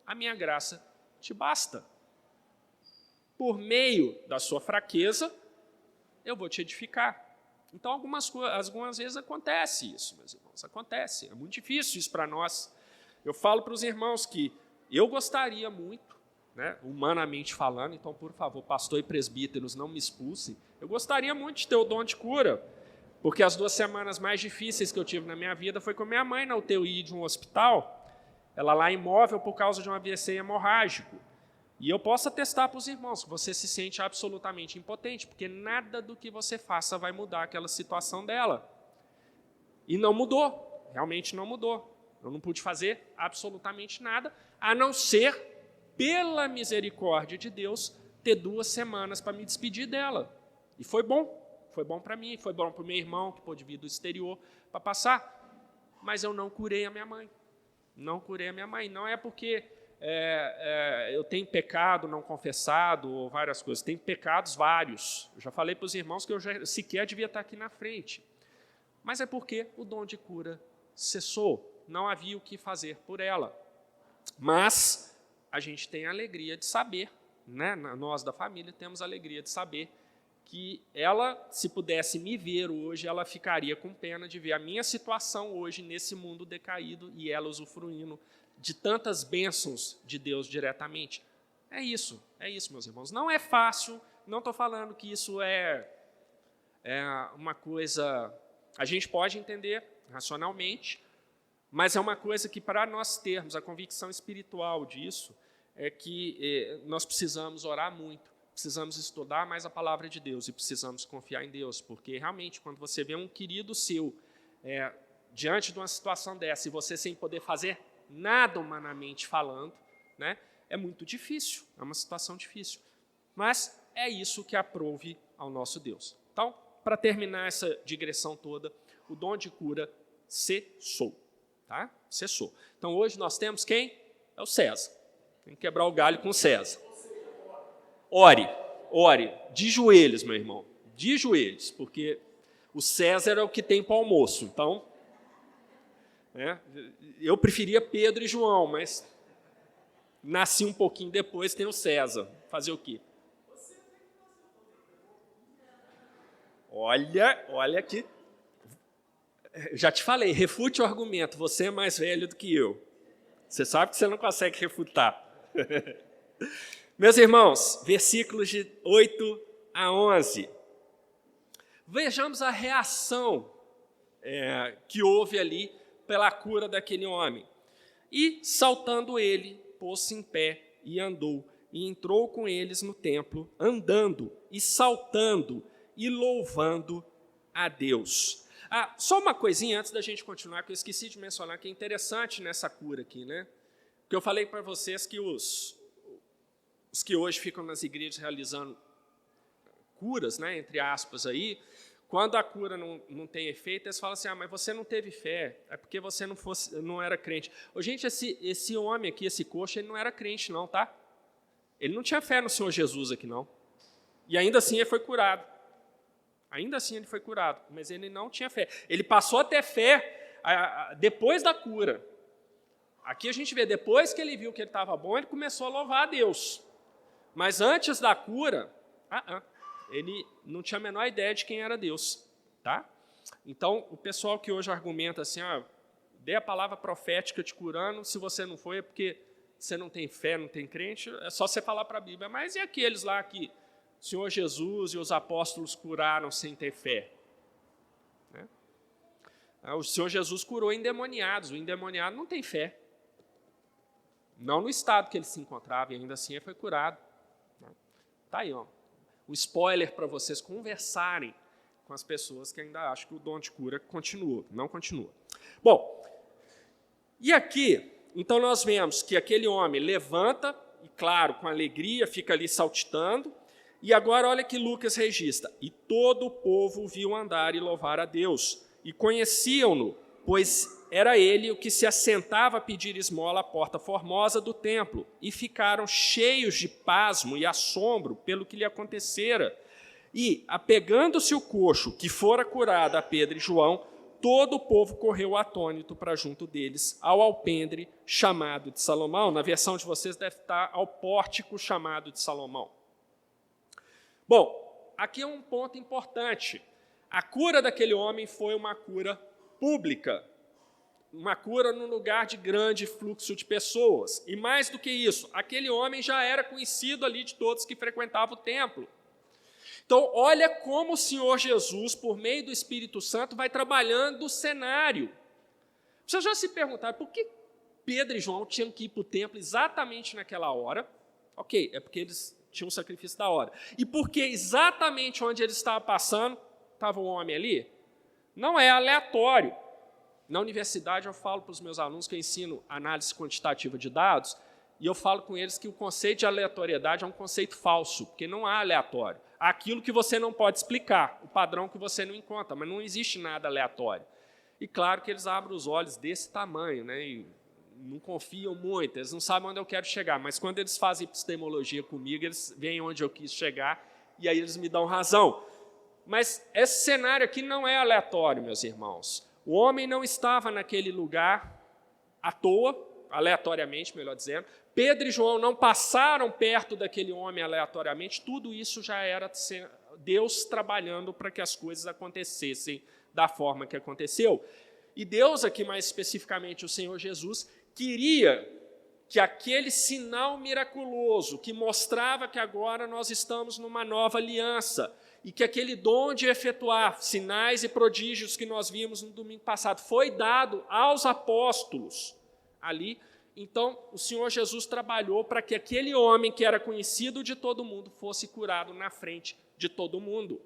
a minha graça te basta. Por meio da sua fraqueza, eu vou te edificar. Então, algumas vezes acontece isso, meus irmãos, acontece. É muito difícil isso para nós. Eu falo para os irmãos que eu gostaria muito, né, humanamente falando, então, por favor, pastor e presbíteros, não me expulsem. Eu gostaria muito de ter o dom de cura, porque as 2 semanas mais difíceis que eu tive na minha vida foi com minha mãe na UTI de um hospital, ela lá imóvel por causa de um AVC hemorrágico. E eu posso atestar para os irmãos que você se sente absolutamente impotente, porque nada do que você faça vai mudar aquela situação dela. E não mudou, realmente não mudou. Eu não pude fazer absolutamente nada, a não ser, pela misericórdia de Deus, ter 2 semanas para me despedir dela. E foi bom para mim, foi bom para o meu irmão, que pôde vir do exterior para passar. Mas eu não curei a minha mãe. Não curei a minha mãe. Não é porque eu tenho pecado não confessado ou várias coisas. Tem pecados vários. Eu já falei para os irmãos que eu já sequer devia estar aqui na frente. Mas é porque o dom de cura cessou. Não havia o que fazer por ela. Mas a gente tem a alegria de saber, né? Nós da família temos a alegria de saber que ela, se pudesse me ver hoje, ela ficaria com pena de ver a minha situação hoje nesse mundo decaído e ela usufruindo de tantas bênçãos de Deus diretamente. É isso, meus irmãos. Não é fácil, não estou falando que isso é uma coisa... A gente pode entender racionalmente, Mas é uma coisa que, para nós termos a convicção espiritual disso, é que nós precisamos orar muito, precisamos estudar mais a palavra de Deus e precisamos confiar em Deus, porque realmente, quando você vê um querido seu diante de uma situação dessa e você sem poder fazer nada humanamente falando, né, é muito difícil, é uma situação difícil. Mas é isso que aprouve ao nosso Deus. Então, para terminar essa digressão toda, o dom de cura cessou. Tá? Cessou. Então, hoje nós temos quem? É o César. Tem que quebrar o galho com o César. Ore, de joelhos, meu irmão, de joelhos, porque o César é o que tem para o almoço. Então, eu preferia Pedro e João, mas nasci um pouquinho depois, tem o César. Fazer o quê? Olha aqui. Já te falei, refute o argumento, você é mais velho do que eu. Você sabe que você não consegue refutar. Meus irmãos, versículos de 8 a 11. Vejamos a reação que houve ali pela cura daquele homem. E, saltando ele, pôs-se em pé e andou, e entrou com eles no templo, andando e saltando e louvando a Deus. Só uma coisinha antes da gente continuar, que eu esqueci de mencionar, que é interessante nessa cura aqui, né? Porque eu falei para vocês que os que hoje ficam nas igrejas realizando curas, né, entre aspas, aí, quando a cura não tem efeito, eles falam assim, mas você não teve fé, é porque você não era crente. Gente, esse homem aqui, esse coxo, ele não era crente não, tá? Ele não tinha fé no Senhor Jesus aqui não. E ainda assim ele foi curado. Ainda assim ele foi curado, mas ele não tinha fé. Ele passou a ter fé depois da cura. Aqui a gente vê, depois que ele viu que ele estava bom, ele começou a louvar a Deus. Mas antes da cura, ele não tinha a menor ideia de quem era Deus. Tá? Então, o pessoal que hoje argumenta assim, dê a palavra profética te curando, se você não foi é porque você não tem fé, não tem crente, é só você falar para a Bíblia. Mas e aqueles lá que o Senhor Jesus e os apóstolos curaram sem ter fé? Né? O Senhor Jesus curou endemoniados. O endemoniado não tem fé. Não no estado que ele se encontrava, e ainda assim ele foi curado. Está aí, ó. O spoiler para vocês conversarem com as pessoas que ainda acham que o dom de cura continua. Não continua. Bom, e aqui, então nós vemos que aquele homem levanta, e claro, com alegria, fica ali saltitando. E agora olha que Lucas registra. E todo o povo viu andar e louvar a Deus. E conheciam-no, pois era ele o que se assentava a pedir esmola à porta formosa do templo. E ficaram cheios de pasmo e assombro pelo que lhe acontecera. E, apegando-se o coxo, que fora curado a Pedro e João, todo o povo correu atônito para junto deles, ao alpendre chamado de Salomão. Na versão de vocês deve estar ao pórtico chamado de Salomão. Bom, aqui é um ponto importante. A cura daquele homem foi uma cura pública, uma cura num lugar de grande fluxo de pessoas. E mais do que isso, aquele homem já era conhecido ali de todos que frequentavam o templo. Então, olha como o Senhor Jesus, por meio do Espírito Santo, vai trabalhando o cenário. Vocês já se perguntaram por que Pedro e João tinham que ir para o templo exatamente naquela hora? Ok, é porque eles tinham um sacrifício da hora. E porque exatamente onde eles estavam passando, estava um homem ali? Não é aleatório. Na universidade eu falo para os meus alunos que eu ensino análise quantitativa de dados, e eu falo com eles que o conceito de aleatoriedade é um conceito falso, porque não há aleatório. Há aquilo que você não pode explicar, o padrão que você não encontra, mas não existe nada aleatório. E claro que eles abrem os olhos desse tamanho, né? E não confiam muito, eles não sabem onde eu quero chegar, mas quando eles fazem epistemologia comigo, eles veem onde eu quis chegar, e aí eles me dão razão. Mas esse cenário aqui não é aleatório, meus irmãos. O homem não estava naquele lugar à toa, aleatoriamente, melhor dizendo. Pedro e João não passaram perto daquele homem aleatoriamente. Tudo isso já era Deus trabalhando para que as coisas acontecessem da forma que aconteceu. E Deus, aqui mais especificamente o Senhor Jesus, queria que aquele sinal miraculoso que mostrava que agora nós estamos numa nova aliança, e que aquele dom de efetuar sinais e prodígios que nós vimos no domingo passado foi dado aos apóstolos ali. Então, o Senhor Jesus trabalhou para que aquele homem que era conhecido de todo mundo fosse curado na frente de todo mundo.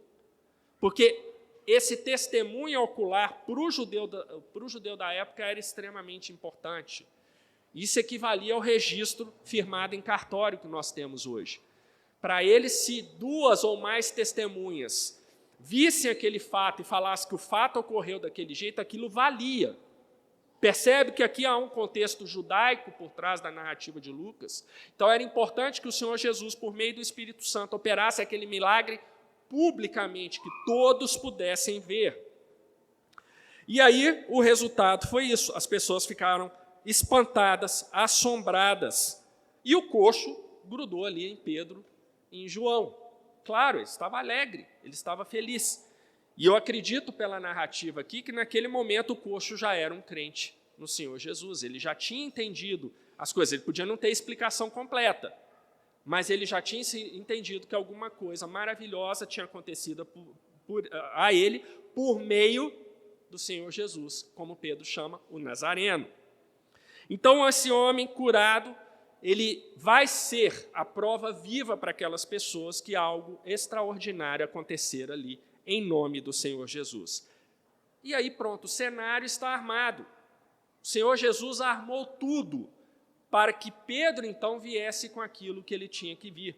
Porque esse testemunho ocular para o judeu da época era extremamente importante. Isso equivalia ao registro firmado em cartório que nós temos hoje. Para eles, se 2 ou mais testemunhas vissem aquele fato e falassem que o fato ocorreu daquele jeito, aquilo valia. Percebe que aqui há um contexto judaico por trás da narrativa de Lucas. Então, era importante que o Senhor Jesus, por meio do Espírito Santo, operasse aquele milagre publicamente, que todos pudessem ver. E aí, o resultado foi isso. As pessoas ficaram espantadas, assombradas. E o coxo grudou ali em Pedro e em João. Claro, ele estava alegre, ele estava feliz. E eu acredito pela narrativa aqui que naquele momento o coxo já era um crente no Senhor Jesus. Ele já tinha entendido as coisas. Ele podia não ter explicação completa, mas ele já tinha entendido que alguma coisa maravilhosa tinha acontecido a ele por meio do Senhor Jesus, como Pedro chama o Nazareno. Então, esse homem curado, ele vai ser a prova viva para aquelas pessoas que algo extraordinário acontecer ali, em nome do Senhor Jesus. E aí, pronto, o cenário está armado. O Senhor Jesus armou tudo para que Pedro, então, viesse com aquilo que ele tinha que vir,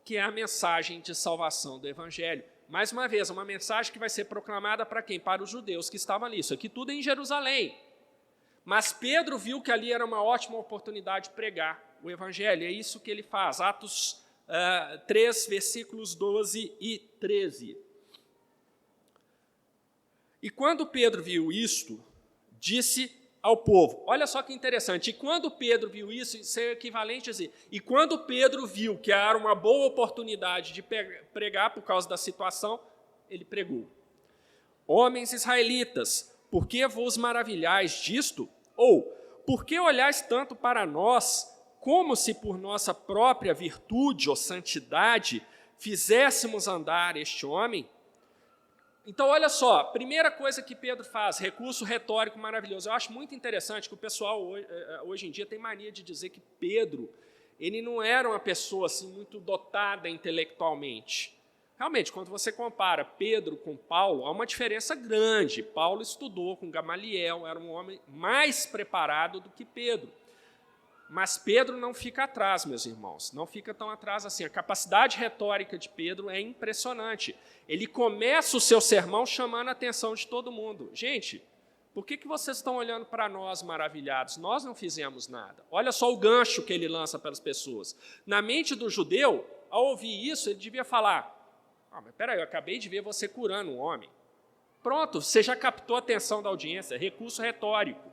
que é a mensagem de salvação do Evangelho. Mais uma vez, uma mensagem que vai ser proclamada para quem? Para os judeus que estavam ali. Isso aqui tudo é em Jerusalém. Mas Pedro viu que ali era uma ótima oportunidade de pregar o Evangelho. É isso que ele faz. Atos 3, versículos 12 e 13. E quando Pedro viu isto, disse ao povo, olha só que interessante, e quando Pedro viu isso é equivalente a dizer, e quando Pedro viu que era uma boa oportunidade de pregar por causa da situação, ele pregou. Homens israelitas, por que vos maravilhais disto? Ou, por que olhais tanto para nós, como se por nossa própria virtude ou santidade fizéssemos andar este homem? Então, olha só, primeira coisa que Pedro faz, recurso retórico maravilhoso. Eu acho muito interessante que o pessoal hoje em dia tem mania de dizer que Pedro, ele não era uma pessoa assim, muito dotada intelectualmente. Realmente, quando você compara Pedro com Paulo, há uma diferença grande. Paulo estudou com Gamaliel, era um homem mais preparado do que Pedro. Mas Pedro não fica atrás, meus irmãos, não fica tão atrás assim. A capacidade retórica de Pedro é impressionante. Ele começa o seu sermão chamando a atenção de todo mundo. Gente, por que vocês estão olhando para nós maravilhados? Nós não fizemos nada. Olha só o gancho que ele lança para as pessoas. Na mente do judeu, ao ouvir isso, ele devia falar, mas peraí, eu acabei de ver você curando um homem. Pronto, você já captou a atenção da audiência, recurso retórico.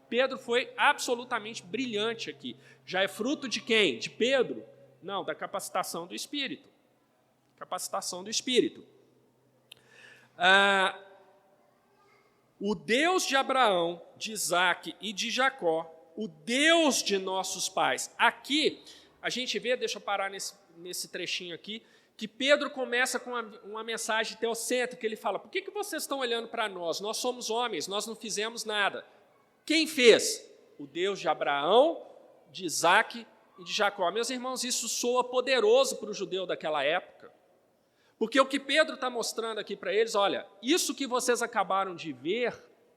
Pedro foi absolutamente brilhante aqui. Já é fruto de quem? De Pedro? Não, da capacitação do Espírito. Capacitação do Espírito. O Deus de Abraão, de Isaque e de Jacó, o Deus de nossos pais. Aqui, a gente vê, deixa eu parar nesse trechinho aqui, que Pedro começa com uma mensagem teocêntrica, ele fala, por que vocês estão olhando para nós? Nós somos homens, nós não fizemos nada. Quem fez? O Deus de Abraão, de Isaque e de Jacó. Meus irmãos, isso soa poderoso para o judeu daquela época. Porque o que Pedro está mostrando aqui para eles, olha, isso que vocês acabaram de ver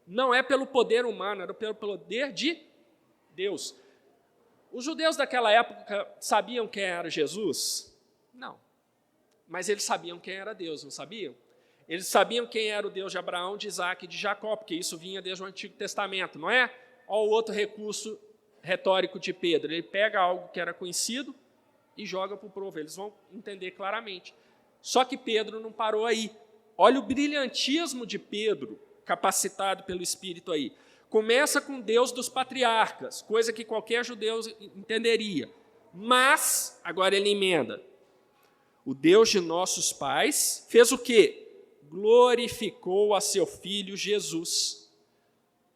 não é pelo poder humano, era pelo poder de Deus. Os judeus daquela época sabiam quem era Jesus? Não. Mas eles sabiam quem era Deus, não sabiam? Eles sabiam quem era o Deus de Abraão, de Isaque e de Jacó, porque isso vinha desde o Antigo Testamento, não é? Olha o outro recurso retórico de Pedro. Ele pega algo que era conhecido e joga para o povo. Eles vão entender claramente. Só que Pedro não parou aí. Olha o brilhantismo de Pedro, capacitado pelo Espírito aí. Começa com Deus dos patriarcas, coisa que qualquer judeu entenderia. Mas, agora ele emenda, o Deus de nossos pais fez o quê? Glorificou a seu Filho Jesus.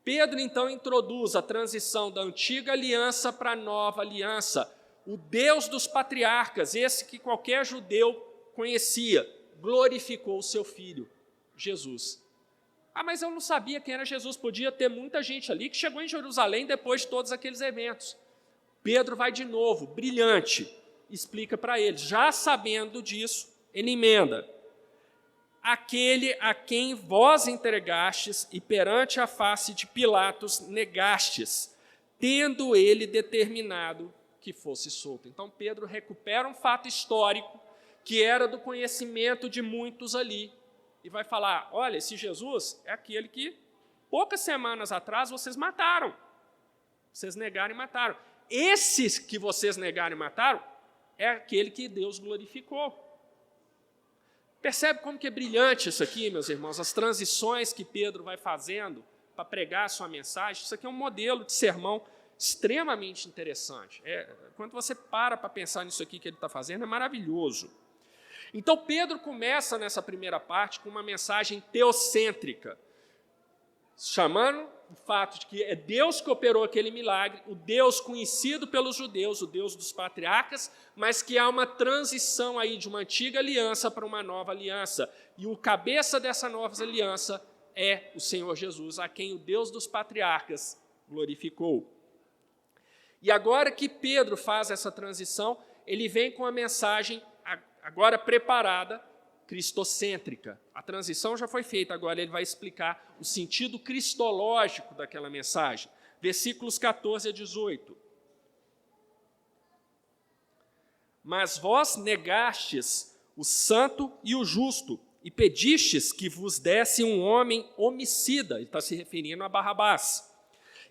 Pedro, então, introduz a transição da antiga aliança para a nova aliança. O Deus dos patriarcas, esse que qualquer judeu conhecia, glorificou o seu filho, Jesus. Ah, mas eu não sabia quem era Jesus. Podia ter muita gente ali que chegou em Jerusalém depois de todos aqueles eventos. Pedro vai de novo, brilhante, explica para eles. Já sabendo disso, ele emenda: aquele a quem vós entregastes e perante a face de Pilatos negastes, tendo ele determinado que fosse solto. Então Pedro recupera um fato histórico que era do conhecimento de muitos ali e vai falar: olha, esse Jesus é aquele que poucas semanas atrás vocês mataram. Vocês negaram e mataram. Esses que vocês negaram e mataram é aquele que Deus glorificou. Percebe como que é brilhante isso aqui, meus irmãos? As transições que Pedro vai fazendo para pregar a sua mensagem. Isso aqui é um modelo de sermão extremamente interessante. Quando você para pensar nisso aqui que ele está fazendo, é maravilhoso. Então, Pedro começa nessa primeira parte com uma mensagem teocêntrica, chamando o fato de que é Deus que operou aquele milagre, o Deus conhecido pelos judeus, o Deus dos patriarcas, mas que há uma transição aí de uma antiga aliança para uma nova aliança. E o cabeça dessa nova aliança é o Senhor Jesus, a quem o Deus dos patriarcas glorificou. E agora que Pedro faz essa transição, ele vem com a mensagem agora preparada, cristocêntrica. A transição já foi feita, agora ele vai explicar o sentido cristológico daquela mensagem. Versículos 14 a 18. Mas vós negastes o santo e o justo, e pedistes que vos desse um homem homicida, ele está se referindo a Barrabás,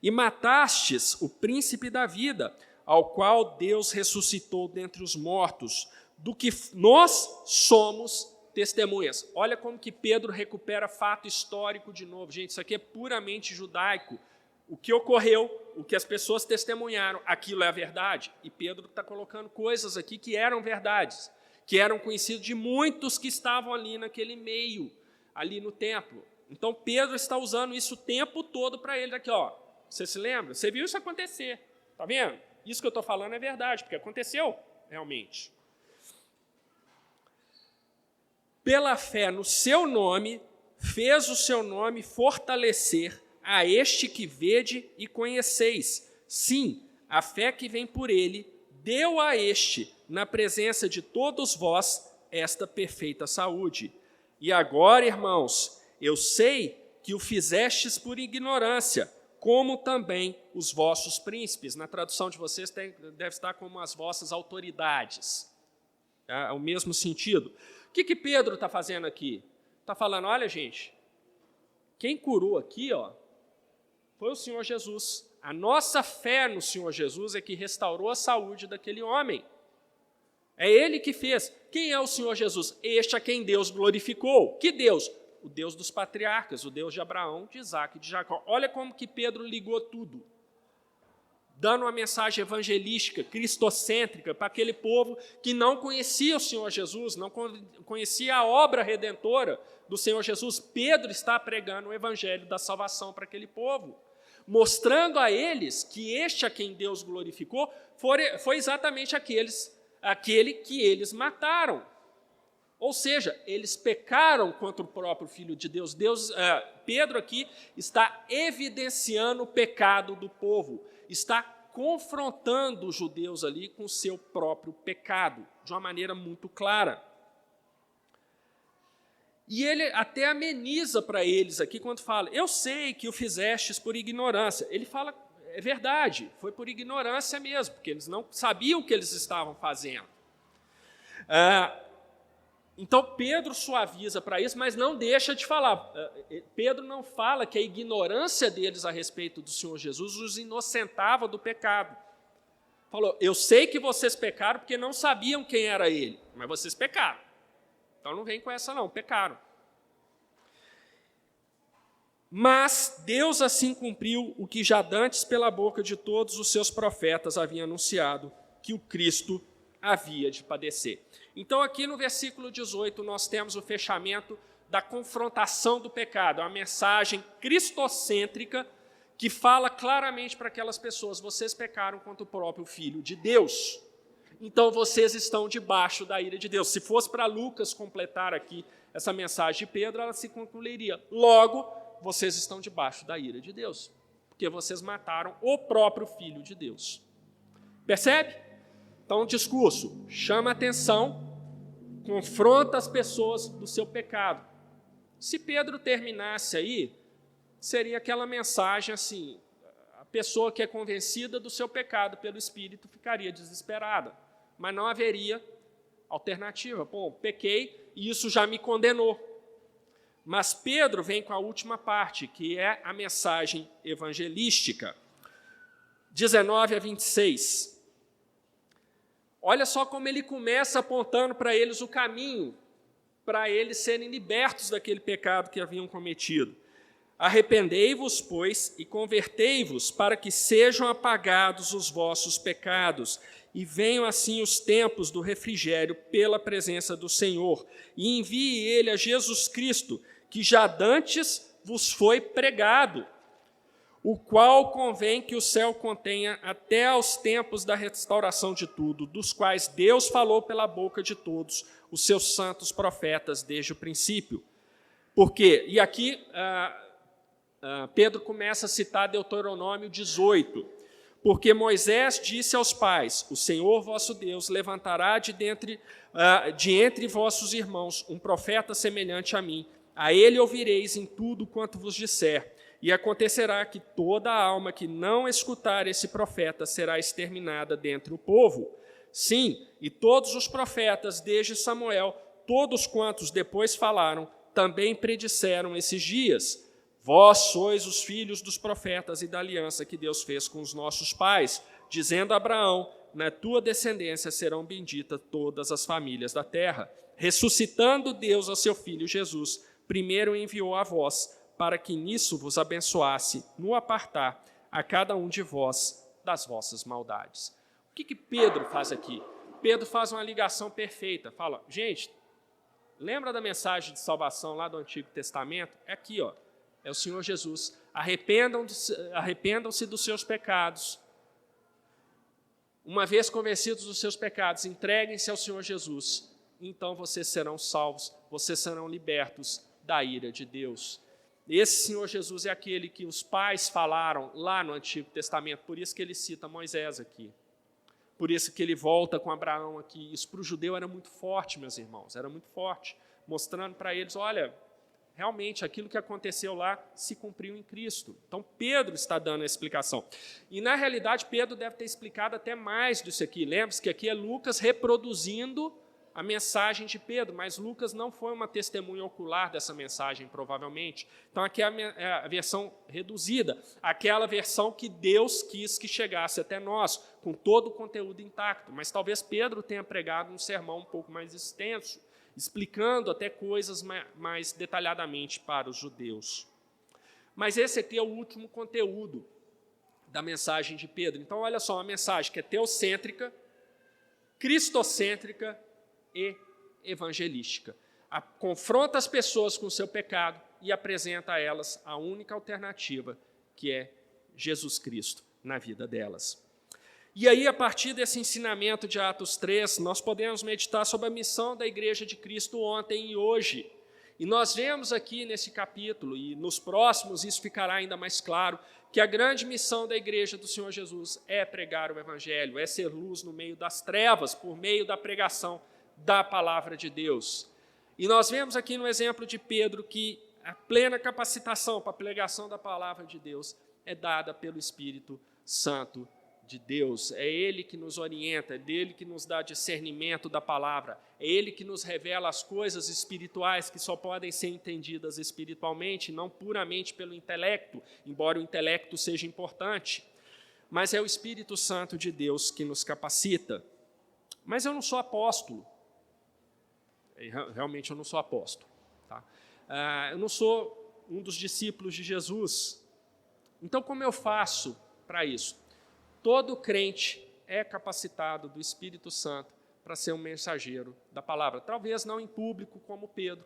e matastes o príncipe da vida, ao qual Deus ressuscitou dentre os mortos, do que nós somos testemunhas. Olha como que Pedro recupera fato histórico de novo. Gente, isso aqui é puramente judaico. O que ocorreu, o que as pessoas testemunharam, aquilo é a verdade. E Pedro está colocando coisas aqui que eram verdades, que eram conhecidas de muitos que estavam ali naquele meio, ali no templo. Então, Pedro está usando isso o tempo todo para ele. Aqui, ó, você se lembra? Você viu isso acontecer. Está vendo? Isso que eu estou falando é verdade, porque aconteceu realmente. Pela fé no seu nome, fez o seu nome fortalecer a este que vede e conheceis. Sim, a fé que vem por ele deu a este, na presença de todos vós, esta perfeita saúde. E agora, irmãos, eu sei que o fizestes por ignorância, como também os vossos príncipes. Na tradução de vocês deve estar como as vossas autoridades. É o mesmo sentido. O que Pedro está fazendo aqui? Está falando: olha, gente, quem curou aqui, ó, foi o Senhor Jesus. A nossa fé no Senhor Jesus é que restaurou a saúde daquele homem. É Ele que fez. Quem é o Senhor Jesus? Este a quem Deus glorificou. Que Deus? O Deus dos patriarcas, o Deus de Abraão, de Isaac e de Jacó. Olha como que Pedro ligou tudo, dando uma mensagem evangelística, cristocêntrica, para aquele povo que não conhecia o Senhor Jesus, não conhecia a obra redentora do Senhor Jesus. Pedro está pregando o evangelho da salvação para aquele povo, mostrando a eles que este a quem Deus glorificou foi exatamente aquele que eles mataram. Ou seja, eles pecaram contra o próprio Filho de Deus. Pedro aqui está evidenciando o pecado do povo, está confrontando os judeus ali com o seu próprio pecado, de uma maneira muito clara. E ele até ameniza para eles aqui quando fala: eu sei que o fizestes por ignorância. Ele fala: é verdade, foi por ignorância mesmo, porque eles não sabiam o que eles estavam fazendo. Então, Pedro suaviza para isso, mas não deixa de falar. Pedro não fala que a ignorância deles a respeito do Senhor Jesus os inocentava do pecado. Falou: eu sei que vocês pecaram porque não sabiam quem era ele, mas vocês pecaram. Então, não vem com essa não, pecaram. Mas Deus assim cumpriu o que já dantes pela boca de todos os seus profetas havia anunciado, que o Cristo havia de padecer. Então, aqui no versículo 18, nós temos o fechamento da confrontação do pecado, uma mensagem cristocêntrica que fala claramente para aquelas pessoas: vocês pecaram contra o próprio Filho de Deus. então vocês estão debaixo da ira de Deus. Se fosse para Lucas completar aqui essa mensagem de Pedro, ela se concluiria: logo, vocês estão debaixo da ira de Deus, porque vocês mataram o próprio Filho de Deus. Percebe? Então, o discurso chama atenção, confronta as pessoas do seu pecado. Se Pedro terminasse aí, seria aquela mensagem assim: a pessoa que é convencida do seu pecado pelo Espírito ficaria desesperada, mas não haveria alternativa. Bom, pequei e isso já me condenou. Mas Pedro vem com a última parte, que é a mensagem evangelística. 19 a 26. Olha só como ele começa apontando para eles o caminho, para eles serem libertos daquele pecado que haviam cometido. Arrependei-vos, pois, e convertei-vos, para que sejam apagados os vossos pecados, e venham assim os tempos do refrigério pela presença do Senhor, e envie ele a Jesus Cristo, que já dantes vos foi pregado, o qual convém que o céu contenha até aos tempos da restauração de tudo, dos quais Deus falou pela boca de todos os seus santos profetas desde o princípio. Porque, e aqui Pedro começa a citar Deuteronômio 18, porque Moisés disse aos pais: o Senhor vosso Deus levantará de entre vossos irmãos um profeta semelhante a mim, a ele ouvireis em tudo quanto vos disser. E acontecerá que toda alma que não escutar esse profeta será exterminada dentre o povo. Sim, e todos os profetas, desde Samuel, todos quantos depois falaram, também predisseram esses dias. Vós sois os filhos dos profetas e da aliança que Deus fez com os nossos pais, dizendo a Abraão: na tua descendência serão benditas todas as famílias da terra. Ressuscitando Deus ao seu Filho Jesus, primeiro enviou a vós, para que nisso vos abençoasse, no apartar a cada um de vós das vossas maldades. O que Pedro faz aqui? Pedro faz uma ligação perfeita. Fala: gente, lembra da mensagem de salvação lá do Antigo Testamento? É aqui, ó, é o Senhor Jesus. Arrependam-se dos seus pecados. Uma vez convencidos dos seus pecados, entreguem-se ao Senhor Jesus. Então vocês serão salvos, vocês serão libertos da ira de Deus. Esse Senhor Jesus é aquele que os pais falaram lá no Antigo Testamento, por isso que ele cita Moisés aqui. Por isso que ele volta com Abraão aqui. Isso para o judeu era muito forte, meus irmãos, era muito forte, mostrando para eles: olha, realmente aquilo que aconteceu lá se cumpriu em Cristo. Então Pedro está dando a explicação. E na realidade Pedro deve ter explicado até mais disso aqui. Lembre-se que aqui é Lucas reproduzindo a mensagem de Pedro, mas Lucas não foi uma testemunha ocular dessa mensagem, provavelmente. Então, aqui é a versão reduzida, aquela versão que Deus quis que chegasse até nós, com todo o conteúdo intacto. Mas talvez Pedro tenha pregado um sermão um pouco mais extenso, explicando até coisas mais detalhadamente para os judeus. Mas esse aqui é o último conteúdo da mensagem de Pedro. Então, olha só, uma mensagem que é teocêntrica, cristocêntrica e evangelística. Confronta as pessoas com o seu pecado e apresenta a elas a única alternativa, que é Jesus Cristo na vida delas. E aí, a partir desse ensinamento de Atos 3, nós podemos meditar sobre a missão da Igreja de Cristo ontem e hoje. E nós vemos aqui nesse capítulo, e nos próximos isso ficará ainda mais claro, que a grande missão da Igreja do Senhor Jesus é pregar o Evangelho, é ser luz no meio das trevas, por meio da pregação da palavra de Deus. E nós vemos aqui no exemplo de Pedro que a plena capacitação para a pregação da palavra de Deus é dada pelo Espírito Santo de Deus. É Ele que nos orienta, é dele que nos dá discernimento da palavra, é Ele que nos revela as coisas espirituais que só podem ser entendidas espiritualmente, não puramente pelo intelecto, embora o intelecto seja importante. Mas é o Espírito Santo de Deus que nos capacita. Mas eu não sou apóstolo. Realmente eu não sou apóstolo. Tá? Eu não sou um dos discípulos de Jesus. Então, como eu faço para isso? Todo crente é capacitado do Espírito Santo para ser um mensageiro da palavra. Talvez não em público como Pedro,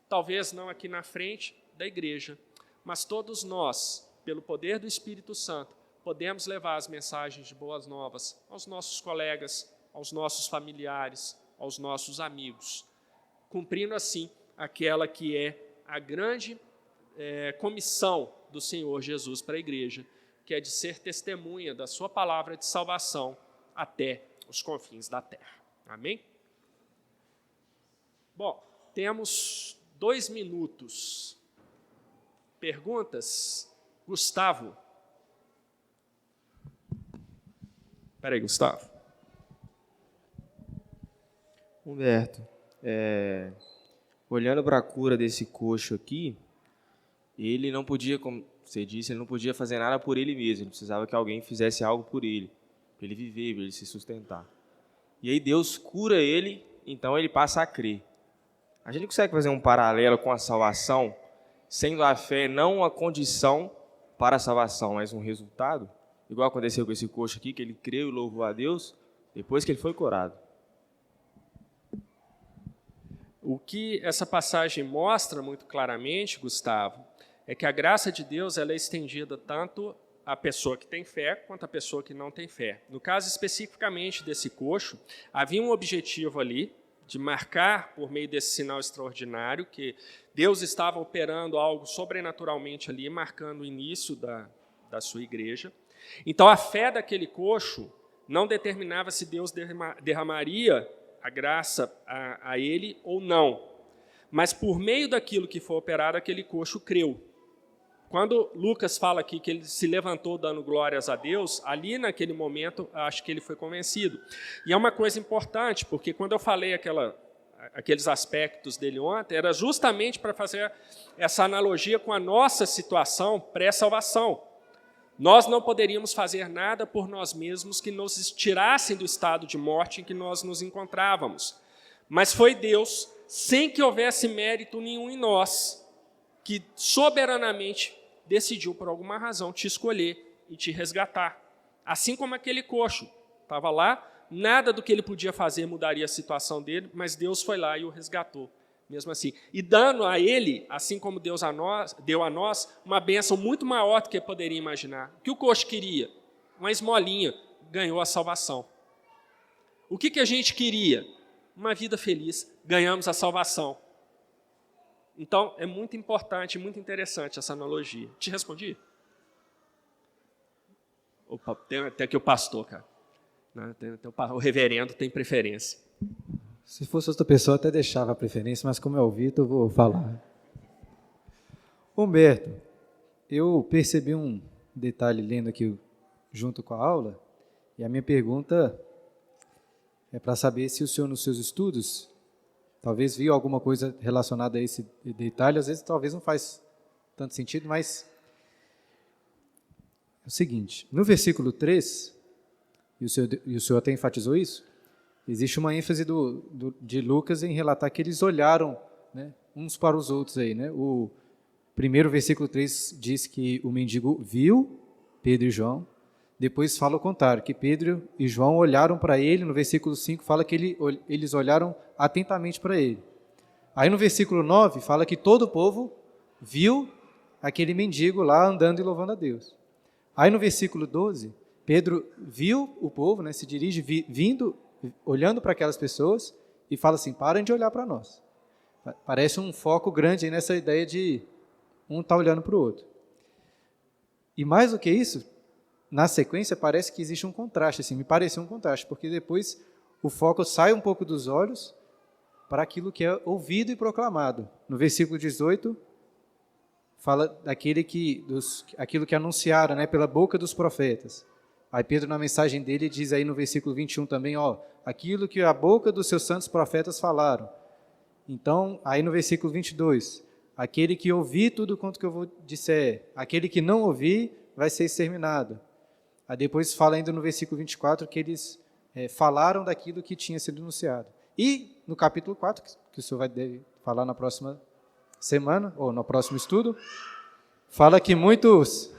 talvez não aqui na frente da igreja, mas todos nós, pelo poder do Espírito Santo, podemos levar as mensagens de boas novas aos nossos colegas aos nossos familiares, aos nossos amigos, cumprindo assim aquela que é a grande comissão do Senhor Jesus para a igreja, que é de ser testemunha da sua palavra de salvação até os confins da terra. Amém? Bom, temos 2 minutos. Perguntas? Gustavo. Espera aí, Gustavo. Humberto, olhando para a cura desse coxo aqui, ele não podia, como você disse, ele não podia fazer nada por ele mesmo, ele precisava que alguém fizesse algo por ele, para ele viver, para ele se sustentar. E aí Deus cura ele, então ele passa a crer. A gente consegue fazer um paralelo com a salvação, sendo a fé não a condição para a salvação, mas um resultado? Igual aconteceu com esse coxo aqui, que ele creu e louvou a Deus, depois que ele foi curado. O que essa passagem mostra muito claramente, Gustavo, é que a graça de Deus ela é estendida tanto à pessoa que tem fé quanto à pessoa que não tem fé. No caso especificamente desse coxo, havia um objetivo ali de marcar, por meio desse sinal extraordinário, que Deus estava operando algo sobrenaturalmente ali, marcando o início da sua igreja. Então, a fé daquele coxo não determinava se Deus derramaria a graça a ele ou não. Mas, por meio daquilo que foi operado, aquele coxo creu. Quando Lucas fala aqui que ele se levantou dando glórias a Deus, ali naquele momento, acho que ele foi convencido. E é uma coisa importante, porque quando eu falei aqueles aspectos dele ontem, era justamente para fazer essa analogia com a nossa situação pré-salvação. Nós não poderíamos fazer nada por nós mesmos que nos tirassem do estado de morte em que nós nos encontrávamos. Mas foi Deus, sem que houvesse mérito nenhum em nós, que soberanamente decidiu, por alguma razão, te escolher e te resgatar. Assim como aquele coxo estava lá, nada do que ele podia fazer mudaria a situação dele, mas Deus foi lá e o resgatou, mesmo assim. E dando a ele, assim como Deus deu a nós, uma bênção muito maior do que poderia imaginar. O que o coxo queria? Uma esmolinha, ganhou a salvação. O que a gente queria? Uma vida feliz, ganhamos a salvação. Então, é muito importante, muito interessante essa analogia. Te respondi? Opa, tem até aqui o pastor, cara. O reverendo tem preferência. Se fosse outra pessoa, até deixava a preferência, mas como é o Vitor, eu vou falar. Humberto, eu percebi um detalhe lendo aqui junto com a aula, e a minha pergunta é para saber se o senhor, nos seus estudos, talvez viu alguma coisa relacionada a esse detalhe, às vezes talvez não faz tanto sentido, mas é o seguinte, no versículo 3, e o senhor até enfatizou isso, existe uma ênfase de Lucas em relatar que eles olharam, né, uns para os outros aí, né? O primeiro versículo 3 diz que o mendigo viu Pedro e João, depois fala o contrário, que Pedro e João olharam para ele, no versículo 5 fala que eles olharam atentamente para ele. Aí no versículo 9 fala que todo o povo viu aquele mendigo lá andando e louvando a Deus. Aí no versículo 12, Pedro viu o povo, né, se dirige vindo, olhando para aquelas pessoas e fala assim, parem de olhar para nós. Parece um foco grande aí nessa ideia de um estar olhando para o outro. E mais do que isso, na sequência parece que existe um contraste, assim, me pareceu um contraste, porque depois o foco sai um pouco dos olhos para aquilo que é ouvido e proclamado. No versículo 18, fala daquilo que anunciaram, né, pela boca dos profetas. Aí Pedro, na mensagem dele, diz aí no versículo 21 também, aquilo que a boca dos seus santos profetas falaram. Então, aí no versículo 22, aquele que ouvir tudo quanto que eu vou disser, aquele que não ouvir vai ser exterminado. Aí depois fala ainda no versículo 24 que eles falaram daquilo que tinha sido anunciado. E no capítulo 4, que o senhor vai falar na próxima semana, ou no próximo estudo, fala que muitos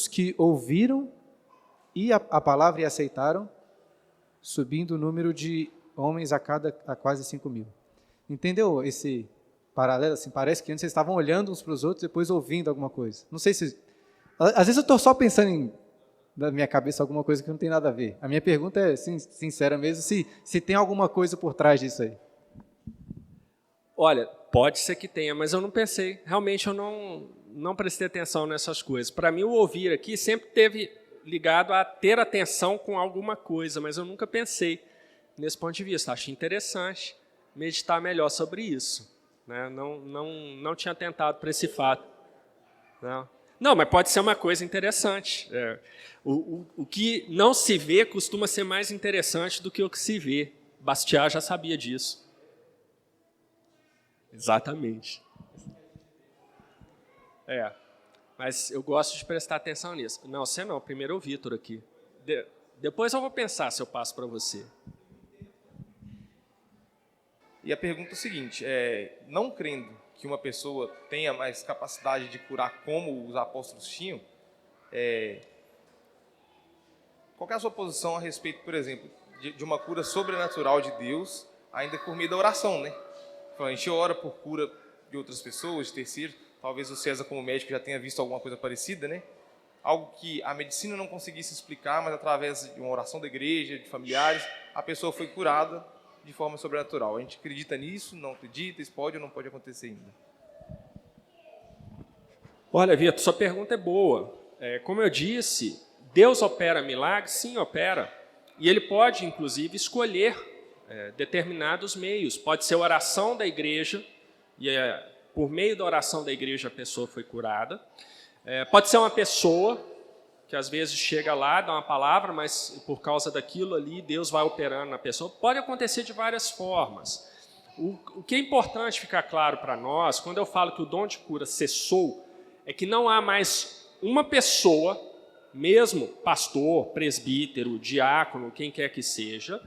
que ouviram e a palavra e aceitaram, subindo o número de homens a quase 5.000. Entendeu esse paralelo? Assim, parece que antes eles estavam olhando uns para os outros, depois ouvindo alguma coisa. Não sei se... Às vezes eu estou só pensando em da minha cabeça alguma coisa que não tem nada a ver. A minha pergunta é sincera mesmo, se tem alguma coisa por trás disso aí. Olha, pode ser que tenha, mas eu não pensei. Realmente eu não prestei atenção nessas coisas. Para mim, o ouvir aqui sempre teve ligado a ter atenção com alguma coisa, mas eu nunca pensei nesse ponto de vista. Achei interessante meditar melhor sobre isso, né? Não tinha tentado para esse fato. Não, mas pode ser uma coisa interessante. O que não se vê costuma ser mais interessante do que o que se vê. Bastiat já sabia disso. Exatamente. Mas eu gosto de prestar atenção nisso. Não, você não, primeiro é o Vitor aqui. Depois eu vou pensar se eu passo para você. E a pergunta é o seguinte, não crendo que uma pessoa tenha mais capacidade de curar como os apóstolos tinham, qual que é a sua posição a respeito, por exemplo, de uma cura sobrenatural de Deus, ainda por meio da oração, né? A gente ora por cura de outras pessoas, de terceiros, talvez o César como médico já tenha visto alguma coisa parecida, né? Algo que a medicina não conseguisse explicar, mas através de uma oração da igreja, de familiares, a pessoa foi curada de forma sobrenatural. A gente acredita nisso, não acredita, isso pode ou não pode acontecer ainda? Olha, Vitor, sua pergunta é boa. Como eu disse, Deus opera milagres? Sim, opera. E Ele pode, inclusive, escolher determinados meios. Pode ser a oração da igreja, e por meio da oração da igreja a pessoa foi curada. Pode ser uma pessoa que às vezes chega lá, dá uma palavra, mas por causa daquilo ali, Deus vai operando na pessoa. Pode acontecer de várias formas. O que é importante ficar claro para nós, quando eu falo que o dom de cura cessou, é que não há mais uma pessoa, mesmo pastor, presbítero, diácono, quem quer que seja,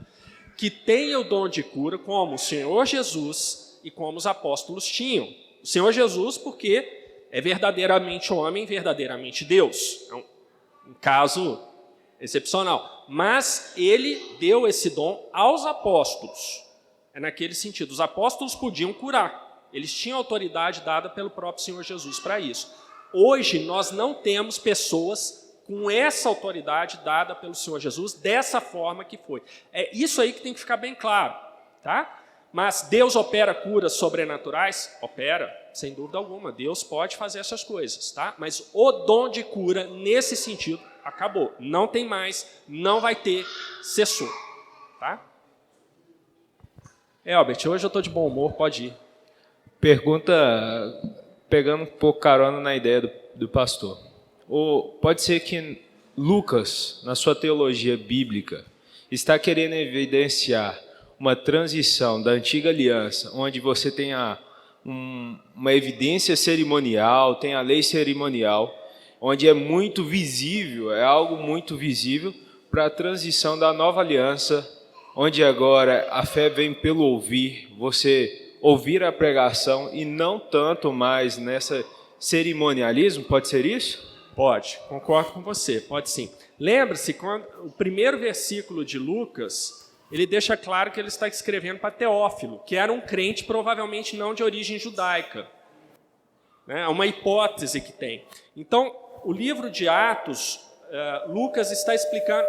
que tenha o dom de cura como o Senhor Jesus e como os apóstolos tinham. O Senhor Jesus porque é verdadeiramente homem, verdadeiramente Deus. É um caso excepcional. Mas ele deu esse dom aos apóstolos. É naquele sentido. Os apóstolos podiam curar. Eles tinham autoridade dada pelo próprio Senhor Jesus para isso. Hoje nós não temos pessoas com essa autoridade dada pelo Senhor Jesus, dessa forma que foi. É isso aí que tem que ficar bem claro, tá? Mas Deus opera curas sobrenaturais? Opera, sem dúvida alguma. Deus pode fazer essas coisas, tá? Mas o dom de cura, nesse sentido, acabou. Não tem mais, não vai ter, cessou, tá? Albert, hoje eu estou de bom humor, pode ir. Pergunta, pegando um pouco carona na ideia do pastor. Pode ser que Lucas, na sua teologia bíblica, está querendo evidenciar uma transição da antiga aliança, onde você tem uma evidência cerimonial, tem a lei cerimonial, onde é muito visível, é algo muito visível, para a transição da nova aliança, onde agora a fé vem pelo ouvir, você ouvir a pregação e não tanto mais nessa cerimonialismo, pode ser isso? Pode, concordo com você, pode sim. Lembre-se, o primeiro versículo de Lucas, ele deixa claro que ele está escrevendo para Teófilo, que era um crente provavelmente não de origem judaica. É uma hipótese que tem. Então, o livro de Atos, Lucas está explicando...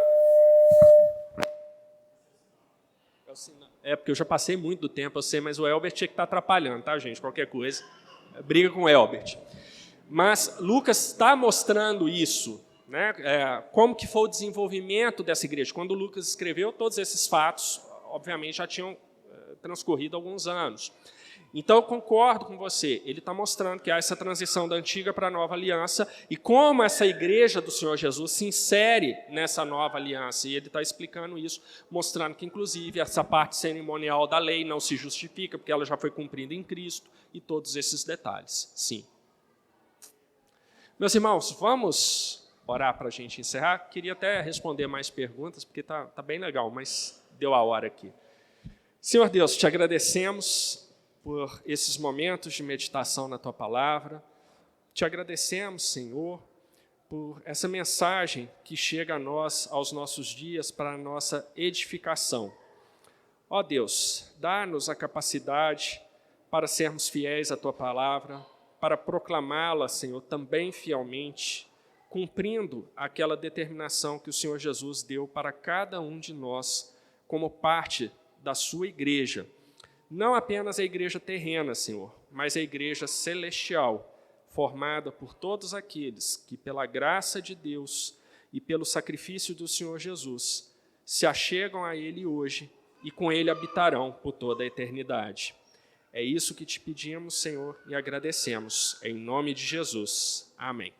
porque eu já passei muito do tempo, eu sei, mas o Elbert tinha que estar atrapalhando, tá, gente? Qualquer coisa, briga com o Elbert. Mas Lucas está mostrando isso, né? Como que foi o desenvolvimento dessa igreja. Quando Lucas escreveu, todos esses fatos, obviamente, já tinham transcorrido alguns anos. Então, eu concordo com você. Ele está mostrando que há essa transição da antiga para a nova aliança e como essa igreja do Senhor Jesus se insere nessa nova aliança. E ele está explicando isso, mostrando que, inclusive, essa parte cerimonial da lei não se justifica, porque ela já foi cumprida em Cristo, e todos esses detalhes, sim. Meus irmãos, vamos orar para a gente encerrar? Queria até responder mais perguntas, porque está bem legal, mas deu a hora aqui. Senhor Deus, te agradecemos por esses momentos de meditação na Tua Palavra. Te agradecemos, Senhor, por essa mensagem que chega a nós, aos nossos dias, para a nossa edificação. Ó Deus, dá-nos a capacidade para sermos fiéis à Tua Palavra, para proclamá-la, Senhor, também fielmente, cumprindo aquela determinação que o Senhor Jesus deu para cada um de nós como parte da sua igreja. Não apenas a igreja terrena, Senhor, mas a igreja celestial, formada por todos aqueles que, pela graça de Deus e pelo sacrifício do Senhor Jesus, se achegam a Ele hoje e com Ele habitarão por toda a eternidade. É isso que te pedimos, Senhor, e agradecemos. Em nome de Jesus. Amém.